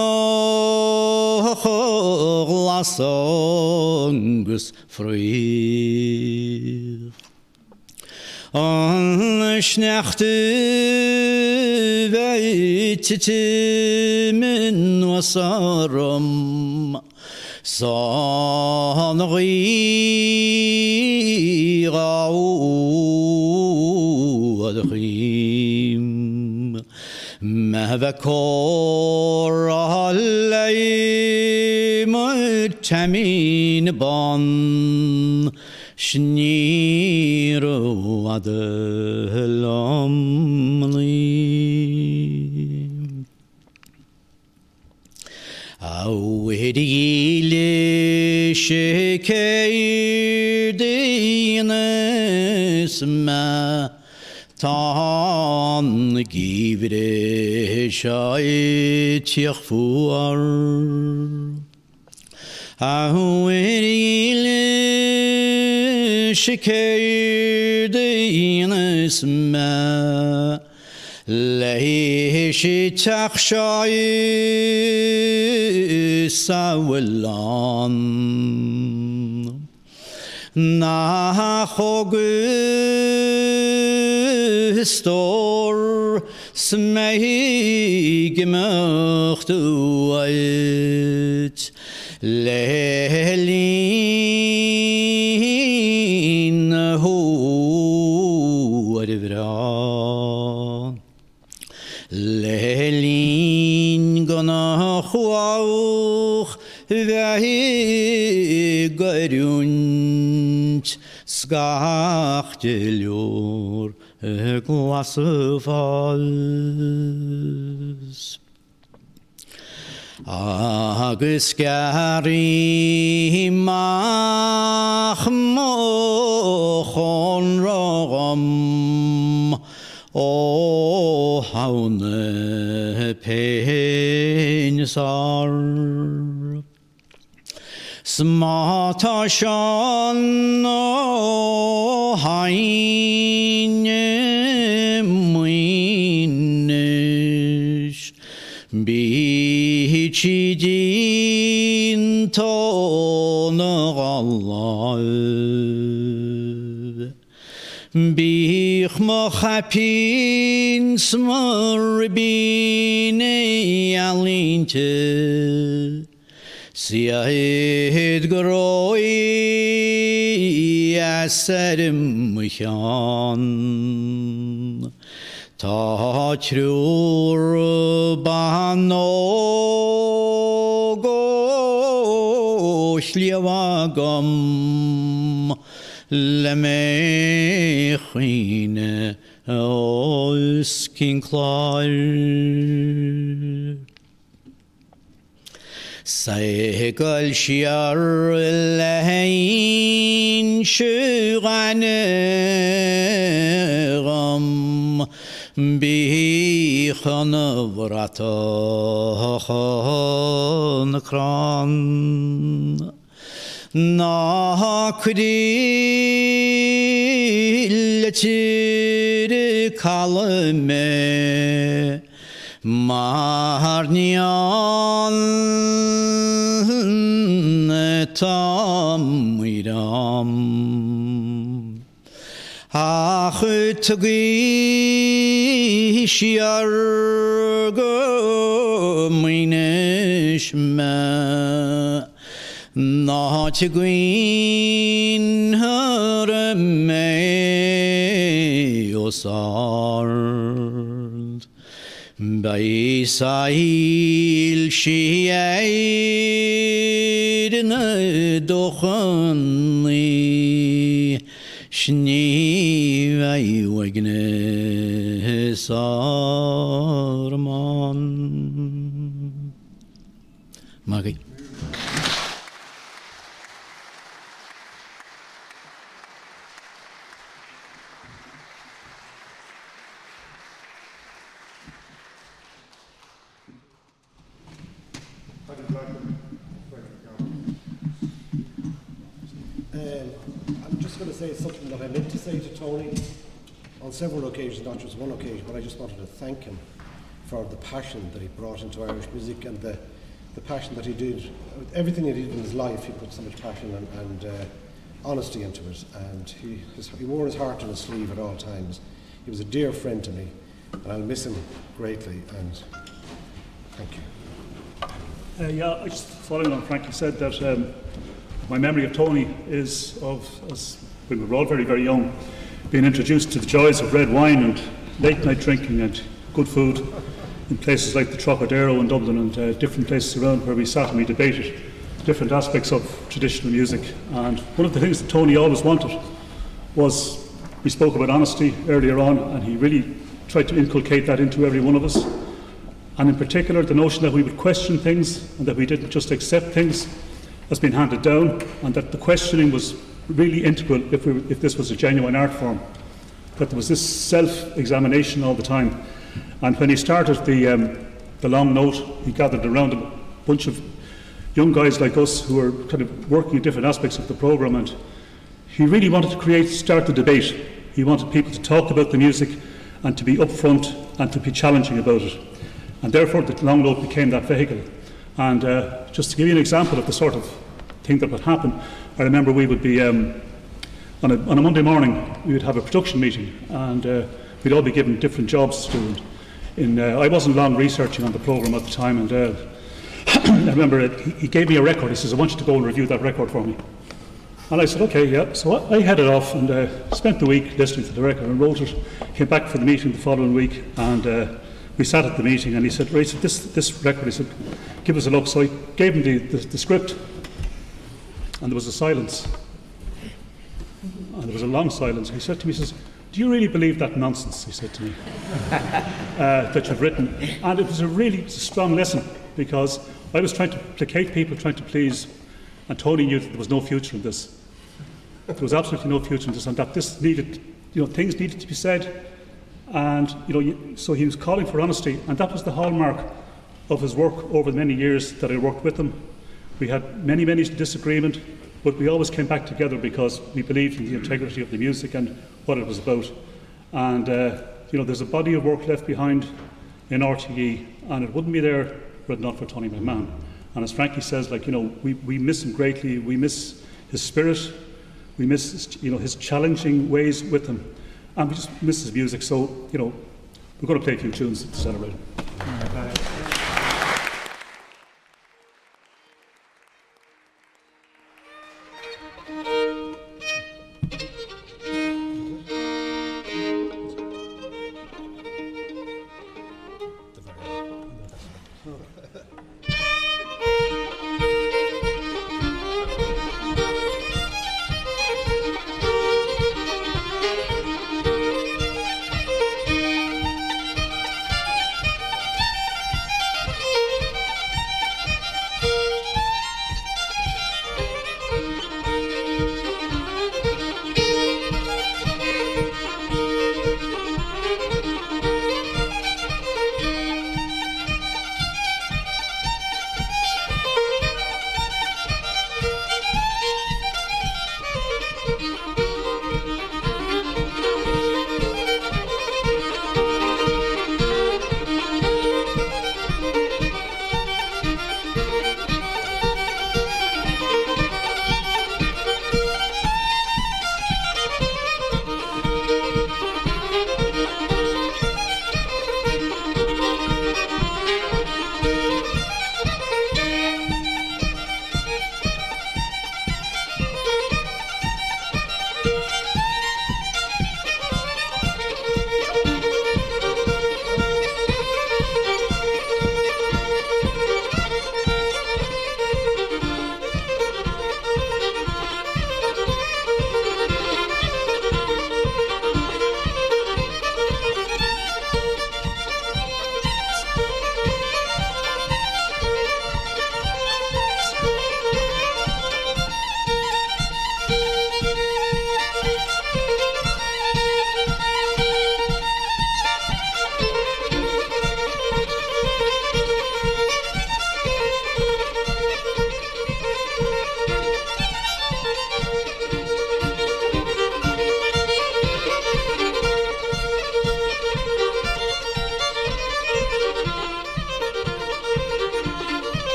lasongus früh. On schnachte weitetimen wasarum sonri rauadrim. Mavakor alay mutamin bon shniru adlamli awedile shekaydinas ma Tan givre shai tiachfuar Ahuerile shikeidinas ma Leishi tachshai sawalan Na Stor smei gemacht uit lelin hoedevra lelin gana huauch vei garunt skachtelor glass of us. Agus gari mach mochon rom o haune penisar. Smata shan o haine muinish bichi din ton Allah bich machapin smar bine alinte Siahed groi aserim mchan Ta trur bano go shliavagam Lemechine os kinklar Segal shiar lehin shuganeram bi khanavratah kran na kudil tir kalme Marnian tamiram Achutgi shiargo minishma Nachguin harame osard Beisail shi'aidna dochani Shni vaywagne sarman Magi I'm just going to say something that I meant to say to Tony on several occasions, not just one occasion, but I just wanted to thank him for the passion that he brought into Irish music and the passion that he did. Everything he did in his life, he put so much passion and honesty into it, and he wore his heart on his sleeve at all times. He was a dear friend to me, and I'll miss him greatly, and thank you. Yeah, I just following on Frankie said that my memory of Tony is of us when we were all very, very young, being introduced to the joys of red wine and late night drinking and good food in places like the Trocadero in Dublin and different places around where we sat and we debated different aspects of traditional music. And one of the things that Tony always wanted was, we spoke about honesty earlier on, and he really tried to inculcate that into every one of us. And in particular, the notion that we would question things and that we didn't just accept things as being handed down, and that the questioning was really integral if this was a genuine art form, that there was this self-examination all the time. And when he started the long note, he gathered around a bunch of young guys like us who were kind of working at different aspects of the programme, and he really wanted to start the debate. He wanted people to talk about the music and to be upfront and to be challenging about it. And therefore the long note became that vehicle. And just to give you an example of the sort of thing that would happen, I remember we would be, on a Monday morning, we would have a production meeting, and we'd all be given different jobs to do. I wasn't long researching on the programme at the time, and I remember he gave me a record. He says, I want you to go and review that record for me. And I said, okay, yeah. So I headed off and spent the week listening to the record and wrote it, came back for the meeting the following week, and we sat at the meeting, and he said, right, so this record, he said, give us a look. So I gave him the script, and there was a silence. And there was a long silence. He said to me, he says, do you really believe that nonsense, he said to me, that you've written? And it was a really strong lesson, because I was trying to placate people, trying to please, and Tony knew that there was no future in this. There was absolutely no future in this, and that this needed, things needed to be said, And so he was calling for honesty, and that was the hallmark of his work over the many years that I worked with him. We had many disagreement, but we always came back together because we believed in the integrity of the music and what it was about. And there's a body of work left behind in RTE, and it wouldn't be there were it not for Tony McMahon. And as Frankie says, we miss him greatly. We miss his spirit. We miss his challenging ways with him, and we just miss his music. So we're going to play a few tunes to celebrate him.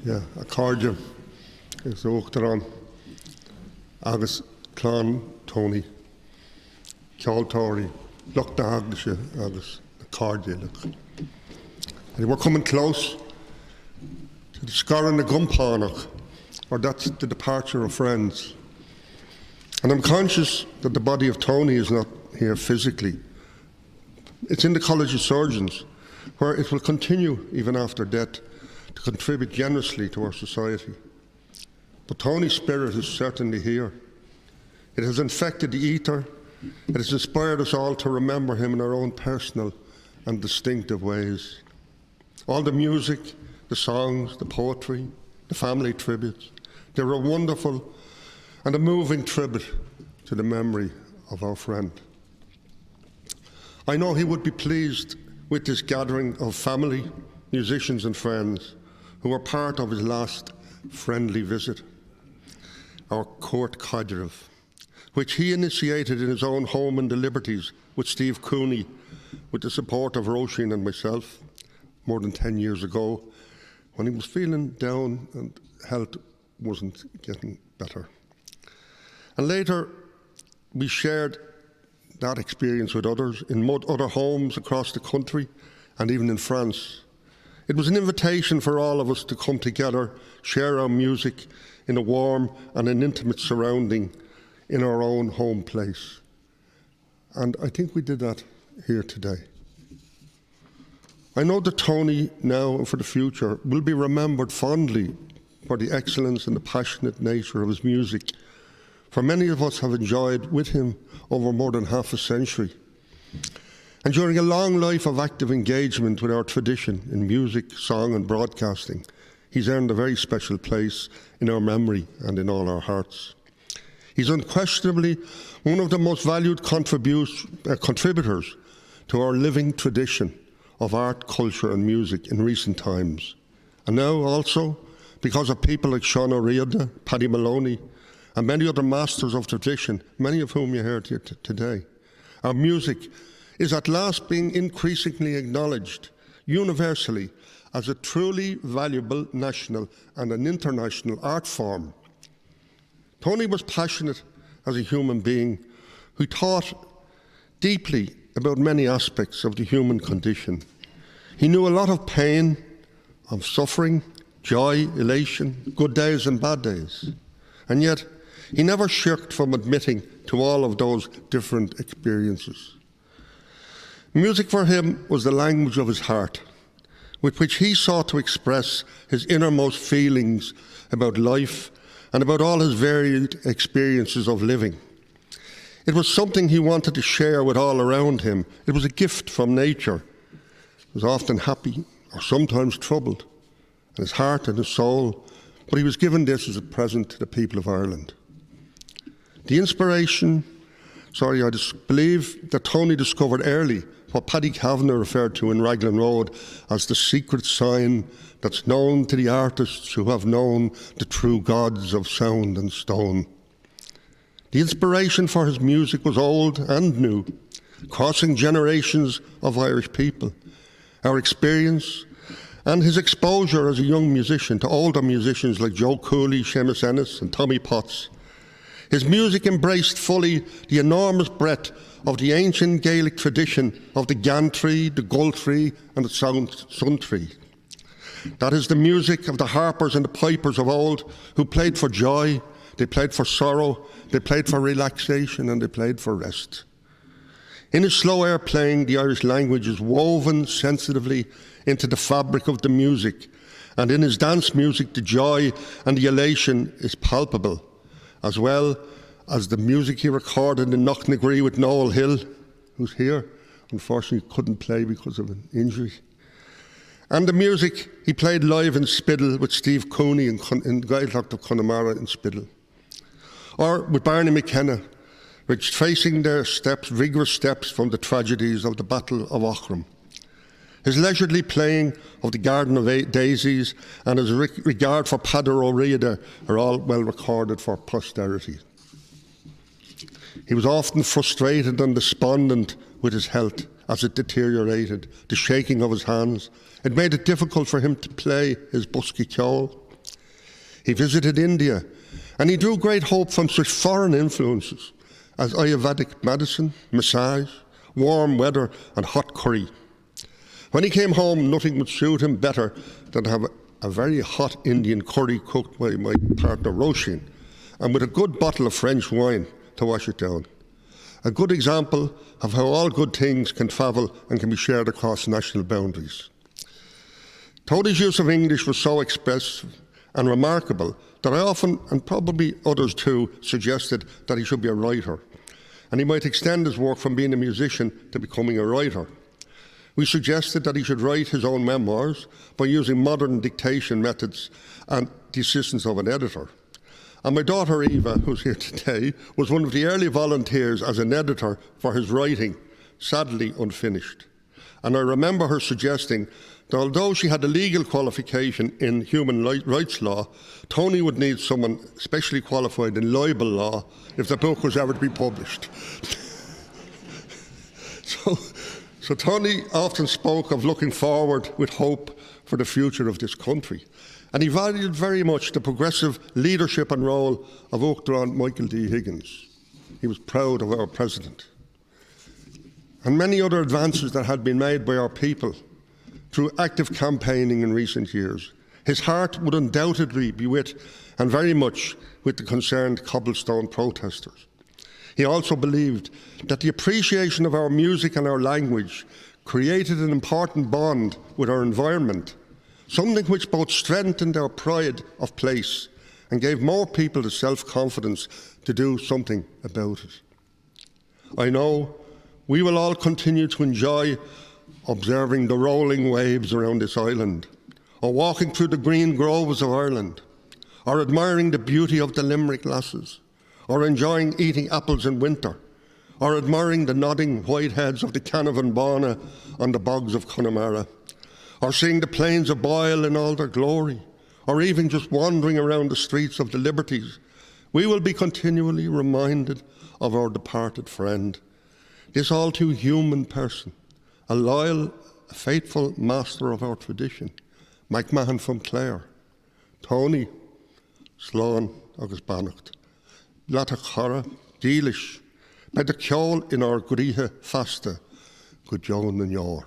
Yeah, a cardja is uachtarán agus clán Tony Ceoltóirí lucht na haglaise agus the cardja look. And we're coming close to the scar in the gumpánach, or that's the departure of friends. And I'm conscious that the body of Tony is not here physically. It's in the College of Surgeons, where it will continue even after death to contribute generously to our society. But Tony's spirit is certainly here. It has infected the ether. It has inspired us all to remember him in our own personal and distinctive ways. All the music, the songs, the poetry, the family tributes. They were a wonderful and a moving tribute to the memory of our friend. I know he would be pleased with this gathering of family, musicians and friends who were part of his last friendly visit, our Court Codgeril, which he initiated in his own home in the Liberties with Steve Cooney, with the support of Roisin and myself, more than 10 years ago, when he was feeling down and health wasn't getting better. And later, we shared that experience with others in other homes across the country and even in France. It was an invitation for all of us to come together, share our music in a warm and an intimate surrounding in our own home place. And I think we did that here today. I know that Tony, now and for the future, will be remembered fondly for the excellence and the passionate nature of his music, for many of us have enjoyed with him over more than half a century. And during a long life of active engagement with our tradition in music, song and broadcasting, he's earned a very special place in our memory and in all our hearts. He's unquestionably one of the most valued contributors to our living tradition of art, culture and music in recent times. And now also, because of people like Sean O'Riordan, Paddy Maloney, and many other masters of tradition, many of whom you heard here today, our music is at last being increasingly acknowledged universally as a truly valuable national and an international art form. Tony was passionate as a human being who thought deeply about many aspects of the human condition. He knew a lot of pain, of suffering, joy, elation, good days and bad days. And yet, he never shirked from admitting to all of those different experiences. Music for him was the language of his heart, with which he sought to express his innermost feelings about life and about all his varied experiences of living. It was something he wanted to share with all around him. It was a gift from nature. He was often happy or sometimes troubled, in his heart and his soul, but he was given this as a present to the people of Ireland. The inspiration, I believe that Tony discovered early what Paddy Kavanagh referred to in Raglan Road as the secret sign that's known to the artists who have known the true gods of sound and stone. The inspiration for his music was old and new, crossing generations of Irish people. Our experience and his exposure as a young musician to older musicians like Joe Cooley, Seamus Ennis and Tommy Potts. His music embraced fully the enormous breadth of the ancient Gaelic tradition of the gantry, the gultree and the suntree. That is the music of the harpers and the pipers of old who played for joy, they played for sorrow, they played for relaxation and they played for rest. In his slow air playing, the Irish language is woven sensitively into the fabric of the music, and in his dance music the joy and the elation is palpable, as well as the music he recorded in Knocknagree with Noel Hill, who's here, unfortunately couldn't play because of an injury. And the music he played live in Spiddal with Steve Cooney in Gaeltacht of Connemara in Spiddal. Or with Barney McKenna, which tracing their steps, vigorous steps from the tragedies of the Battle of Aughrim. His leisurely playing of the Garden of Daisies and his regard for Peadar O'Riordan are all well recorded for posterity. He was often frustrated and despondent with his health as it deteriorated, the shaking of his hands. It made it difficult for him to play his Buski Ceol. He visited India, and he drew great hope from such foreign influences as Ayurvedic medicine, massage, warm weather and hot curry. When he came home, nothing would suit him better than to have a very hot Indian curry cooked by my partner Roisin, and with a good bottle of French wine to wash it down. A good example of how all good things can travel and can be shared across national boundaries. Tony's use of English was so expressive and remarkable that I often, and probably others too, suggested that he should be a writer, and he might extend his work from being a musician to becoming a writer. We suggested that he should write his own memoirs by using modern dictation methods and the assistance of an editor. And my daughter Eva, who's here today, was one of the early volunteers as an editor for his writing, sadly unfinished. And I remember her suggesting that although she had a legal qualification in human rights law, Tony would need someone specially qualified in libel law if the book was ever to be published. So Tony often spoke of looking forward with hope for the future of this country. And he valued very much the progressive leadership and role of Uachtaráin Michael D. Higgins. He was proud of our president. And many other advances that had been made by our people through active campaigning in recent years. His heart would undoubtedly be with, and very much with, the concerned cobblestone protesters. He also believed that the appreciation of our music and our language created an important bond with our environment, something which both strengthened our pride of place and gave more people the self-confidence to do something about it. I know we will all continue to enjoy observing the rolling waves around this island, or walking through the green groves of Ireland, or admiring the beauty of the Limerick lasses, or enjoying eating apples in winter, or admiring the nodding white heads of the Canavan Bána on the bogs of Connemara, or seeing the plains of Boyle in all their glory, or even just wandering around the streets of the Liberties. We will be continually reminded of our departed friend, this all too human person, a loyal, faithful master of our tradition, MacMahon from Clare. Tony, Slán agus Bannacht, Lata Chara, Dílis, by the ceol in our gríthe fasta, go Joan and Yor.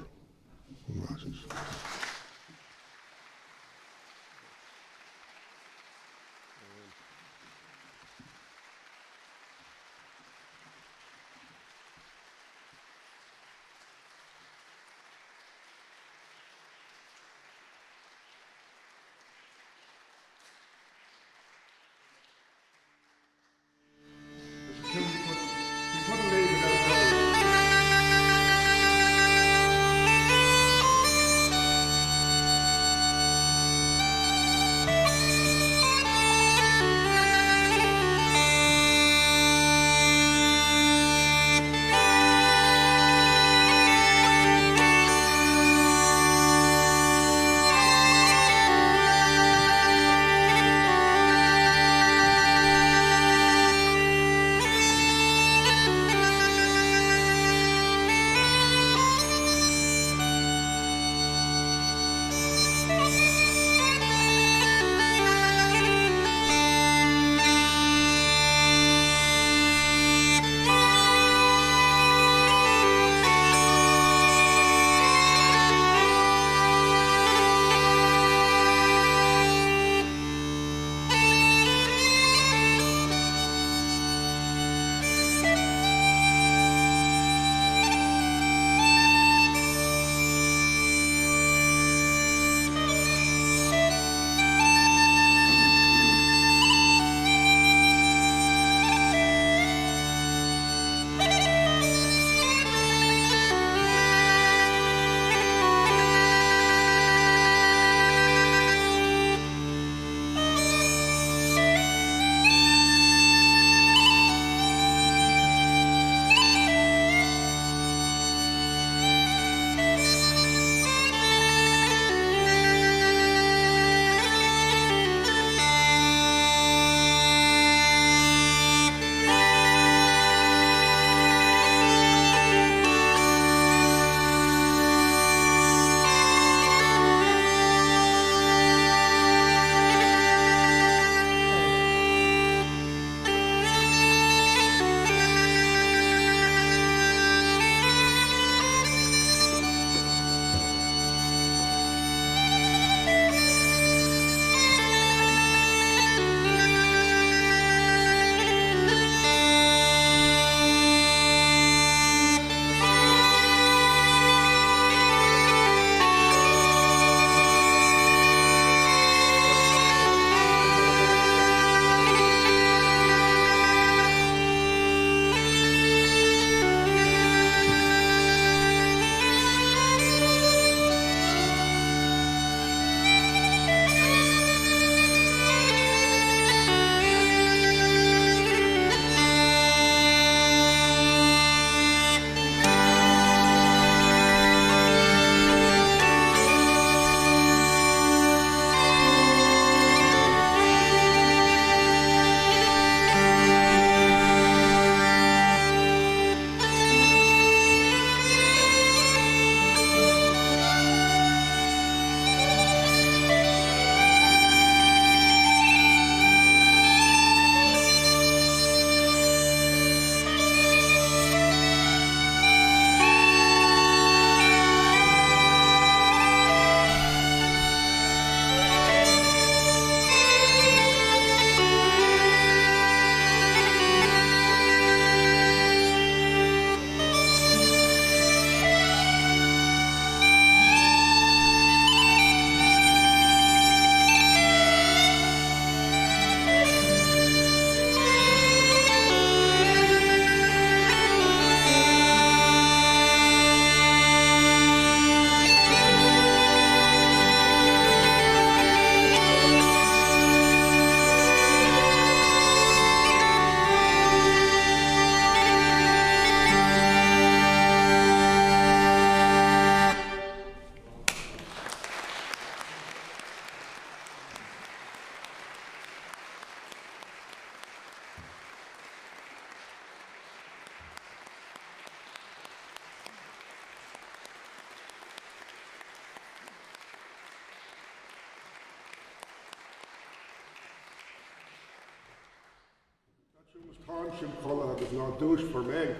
Township colour is not douche for men.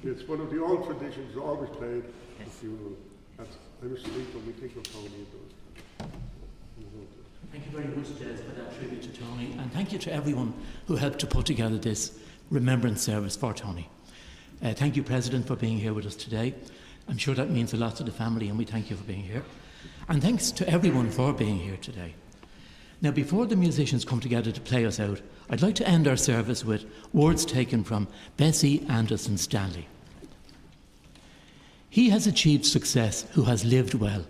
It's one of the old traditions always played at the funeral. I'm a sleeper, we think of Tony and those. Thank you very much, Des, for that tribute to Tony, and thank you to everyone who helped to put together this remembrance service for Tony. Thank you, President, for being here with us today. I'm sure that means a lot to the family, and we thank you for being here. And thanks to everyone for being here today. Now, before the musicians come together to play us out, I'd like to end our service with words taken from Bessie Anderson Stanley. He has achieved success who has lived well,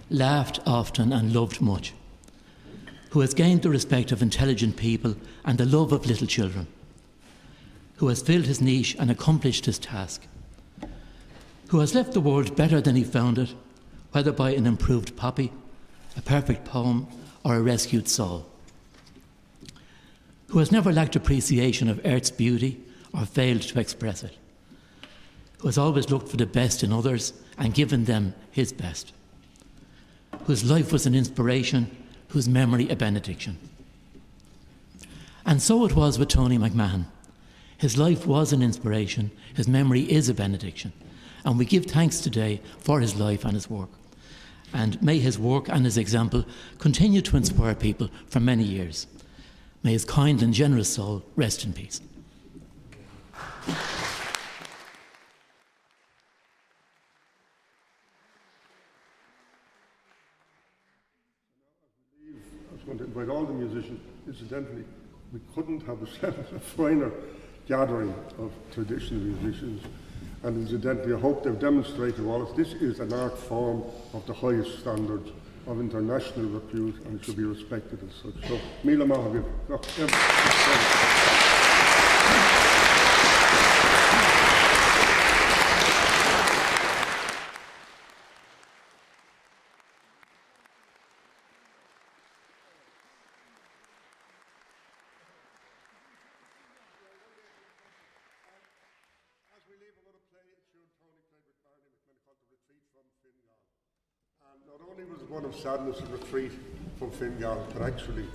laughed often and loved much, who has gained the respect of intelligent people and the love of little children, who has filled his niche and accomplished his task, who has left the world better than he found it, whether by an improved poppy, a perfect poem, or a rescued soul, who has never lacked appreciation of earth's beauty or failed to express it, who has always looked for the best in others and given them his best, whose life was an inspiration, whose memory a benediction. And so it was with Tony McMahon. His life was an inspiration, his memory is a benediction, and we give thanks today for his life and his work. And may his work and his example continue to inspire people for many years. May his kind and generous soul rest in peace. I was going to invite all the musicians. Incidentally, we couldn't have assembled a finer gathering of traditional musicians. And incidentally, I hope they've demonstrated to us this is an art form of the highest standards of international repute and should be respected as such. So, Mila Mahavir. Not only was it one of sadness and retreat from Fingal, but actually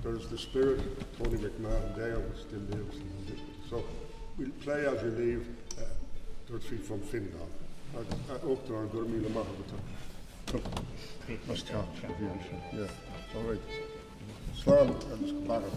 there's the spirit of Tony McMahon there who still lives. So we'll play as you leave the retreat from Fingal. Up to our Gurmila Mahavata. Yeah, all right. Slam and Skamara.